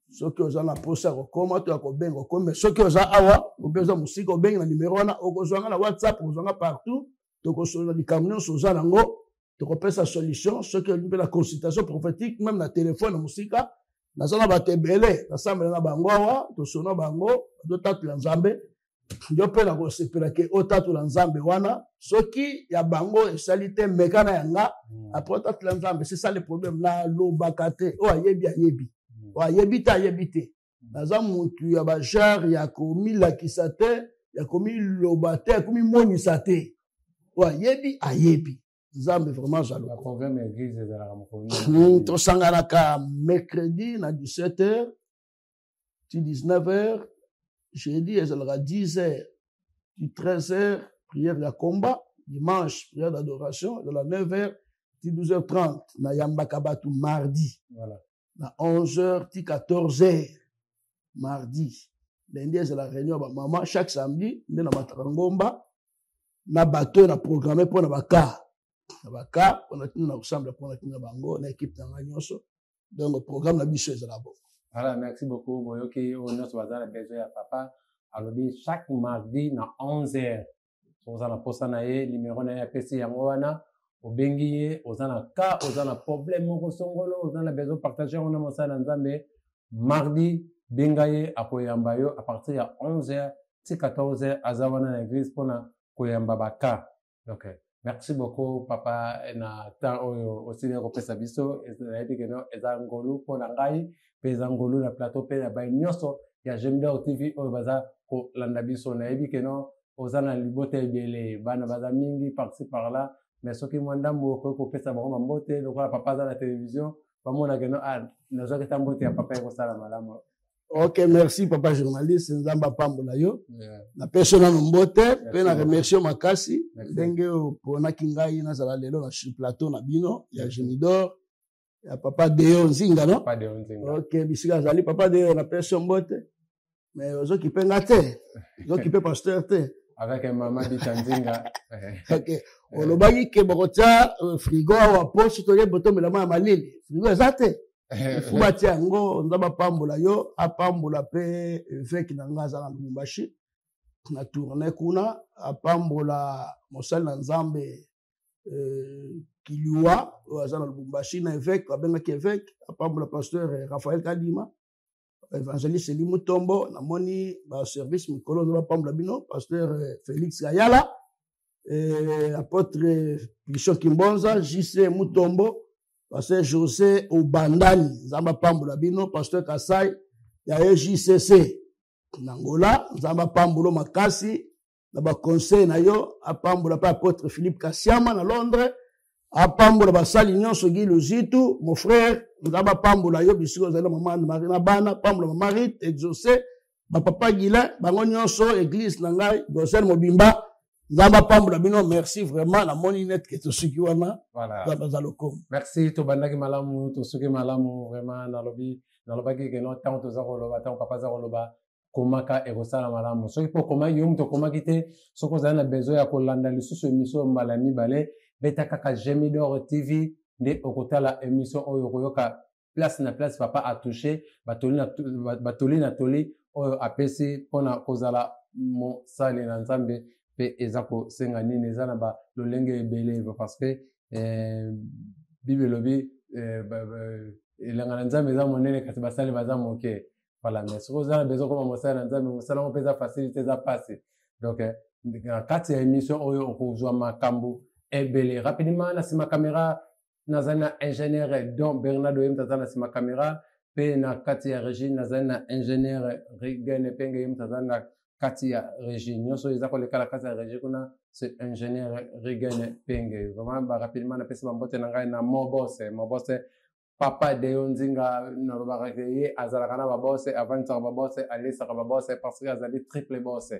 soki oza na posa kokoma to ya kobenga okome soki oza awa oza mosika obengi na numero wana okozwanga na WhatsApp okozwanga partout tokosolola likambo nyonso oza nango tokopesa solution soki olingi mpe na consultation prophétique même na telefone na mosika naza na bato ebele nasambela na bango awa tosona bango totatola nzambe yo mpe nakosepela ke otatola nzambe wana soki ya bango esali te meka na yanga apres otatola nzambe c'est ça le problème nalobaka te oyo ayebi te naza mutu ya bajare ya komilakisa te ya komiloba te ya komimonisa te oyo ayebi nzambe vraiment tosanganaka mercredi na 17h ti 19h jeudi ezalaka 10h ti 13h prière ya combat dimanche prière d'adoration ezala 9h ti 12h30 na yambaka bato mardi na 11h ti 14h mardi lundi ezala réunion ya bamama chaque samedi nde na mataka ngomba na bato na programme mpo na baka mpona tina na kosambela mpona tina bango na équipe na ngai nyonso donc programme na biso ezala bon. Voilà, merci beaucoup boyoki oyo nyonso baza na besoin ya papa alobi chaque mardi na 11h oza na posa na ye numero na ye apesi yango wana obengi ye oza na ka oza na problème moko songolo oza na besoin partage yango na mosala na nzambe mardi benga ye akoyamba yo à partir ya 11h ti 14h aza wana na église mpona koyamba baka. Donc merci beaucoup papa na temps oyo osili kopesa biso nayebi keno eza ngolu mpona ngai mpe eza ngolu na plateau mpe na bai nyonso ya Gemidor TV oyo baza kolanda biso nayebi keno oza na libota ebele bana baza mingi parci par là mais soki mwa ndambo okoki kopesa bango bambote lokola papa aza na télévision Pamona que non nous avons tamboté à papa ko sala malamu. Ok, merci papa journaliste Nzamba Pambola yo. Na persona mbote pe na remercier makasi ndenge pona kingai na sala lelo na plateau na bino ya Jemidor ya papa Deo Nzinga no. Papa Deo Nzinga. Ok, bisika zali papa Deo na persona mbote. Mais ozo kipenga te. Ozo kipe pasteur te. Avec maman dit Nzinga. Ok. Olobaki ke bokotia frigo wa poche to ye boto melama malili. Frigo ezate. Fuba tiango Nzamba Pambola yo apambola pe veki na ngaza na Lubumbashi na tourner kuna apambola mosali na Nzambe Kiliwa oza na Lubumbashi na évêque abengaki évêque apambola pasteur Raphaël Kadima évangéliste Eli Mutombo namoni ba service mikolo Nzamba Pambola bino pasteur Félix Gayala apôtre Bishop Kimbonza JC Mutombo pasteur José Obandani Nzamba Pambola bino pasteur Kasai ya JCC Nangola Nzamba Pambola makasi na ba conseil na yo apambola pa apôtre Philippe Kassiama na Londres apambola basali nyonso gi luzitu mon frère Nzamba Pambola yo bisiko zala maman Marina bana pambola Marie exaucé ba papa Gila bango nyonso église na ngai Gosel Mobimba Nzamba Pambola bino merci vraiment na moni net que to suki wana voilà bazaloko merci to bandaki malamu to suki malamu vraiment na lobaki que non tant to zako loba tant papa zako loba komaka ekosala malamu soki po koma yo mto koma kite soko za na besoin ya kolanda lisusu émission mbala mibale beta kaka Jemidor TV nde okotala émission oyo koyoka place na place papa a touché batoli na toli oyo apesi pona kozala mo sali na Nzambe pe ezako senga nini ezana ba lolenge ebele parce que Bible lobi elanga na Nzambe za monene kati basali baza moke voilà mais ce que besoin comme mosala na Nzambe mosala mo pesa facilité za passe donc kati ya émission oyo okozwa makambo ebele rapidement na sima caméra nazana ingénieur Don Bernardo Mtazana sima caméra pe na kati ya Régie nazana ingénieur Rigen Penge Mtazana kati ya Régie nyonso ezako lekala kati ya Régie kuna c'est ingénieur Rigen Penge vraiment ba rapidement na pesa mbote na ngai na mobose papa Deo Nzinga na babarake ye azalaka na babose avant ça babose alisa babose parce que azali triple boss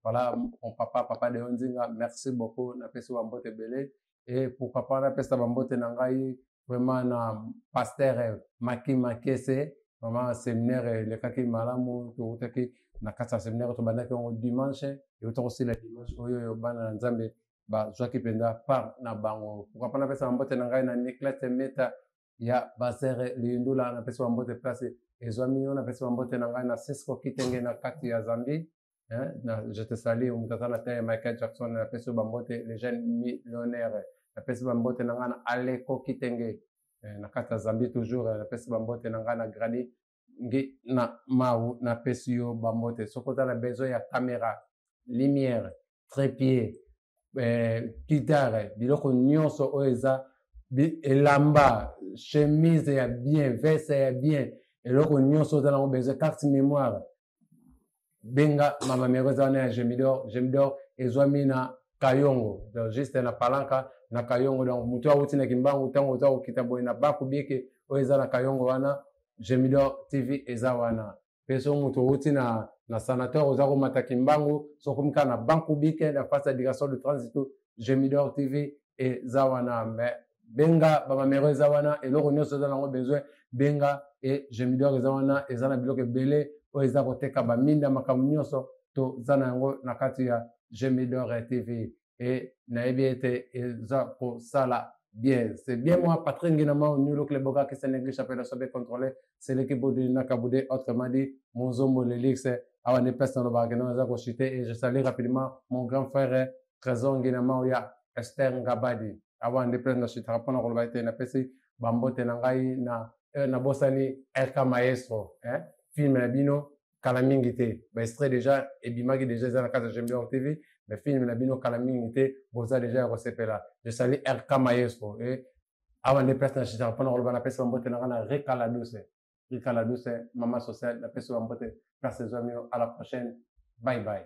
voilà mon papa Deo Nzinga merci beaucoup na pesa mbote belé et pour papa na pesa mbote na ngai vraiment na pasteur Maki Makese vraiment séminaire le kaki malamu to utaki na kata séminaire to bandaki on dimanche et autant aussi le dimanche oyo bana Nzambe ba zwaki penda par na bango pour papa na pesa mbote na ngai na Nicolas Meta ya basere liindula na pesa mbote place ezwami na pesa mbote na ngai na Cisco Kitenge na kati ya Zambie na je te salue mtatana te Michael Jackson na pesa mbote les jeunes millionnaires na pesa mbote na ngai na Aleko Kitenge na kati ya Zambie toujours na pesa mbote na ngai na Gradi ngi na mau na pesa yo bambote sokota na besoin ya caméra lumière trépied guitare biloko nyonso oeza elamba chemise ya bien veste ya bien eloko nyonso za na besoin carte mémoire benga mama meroza na Jemidor ezwami na Kayongo donc juste na palanka na Kayongo donc mutu awuti na kimbangu tango za okitabo na baku bieke oeza na Kayongo wana Jemidor TV eza wana peso mutu awuti na sanateur oza ko mata kimbangu so komika na banku bieke na face à direction de transit Jemidor TV eza wana mais benga baba meroza wana eloko nyonso za nango besoin benga et Jemidor eza wana eza na biloko belé o eza koteka ba minda makambo nyonso to za nango na kati ya Jemidor TV et na ebiete eza ko sala bien c'est bien moi Patrick Nginama au New Look le boga qui s'en église appelle sobe contrôler c'est l'équipe de Nakaboudé autrement dit Monzombo Lelix awa ne peste dans le bagano eza ko chiter et je salue rapidement mon grand frère Trésor Nginama ou ya Esther Ngabadi avant de prendre ce rapport on va être na pesi bambote na ngai na bosani RK Maestro film na bino kala mingi te ba extrait déjà et bimaki déjà za na casa Jemidor TV mais film na bino kala mingi te boza déjà recepela je salue RK Maestro et avant de prendre ce rapport on va pesi bambote na ngana Rikala Douce maman sociale na pesi bambote place des amis à la prochaine bye bye.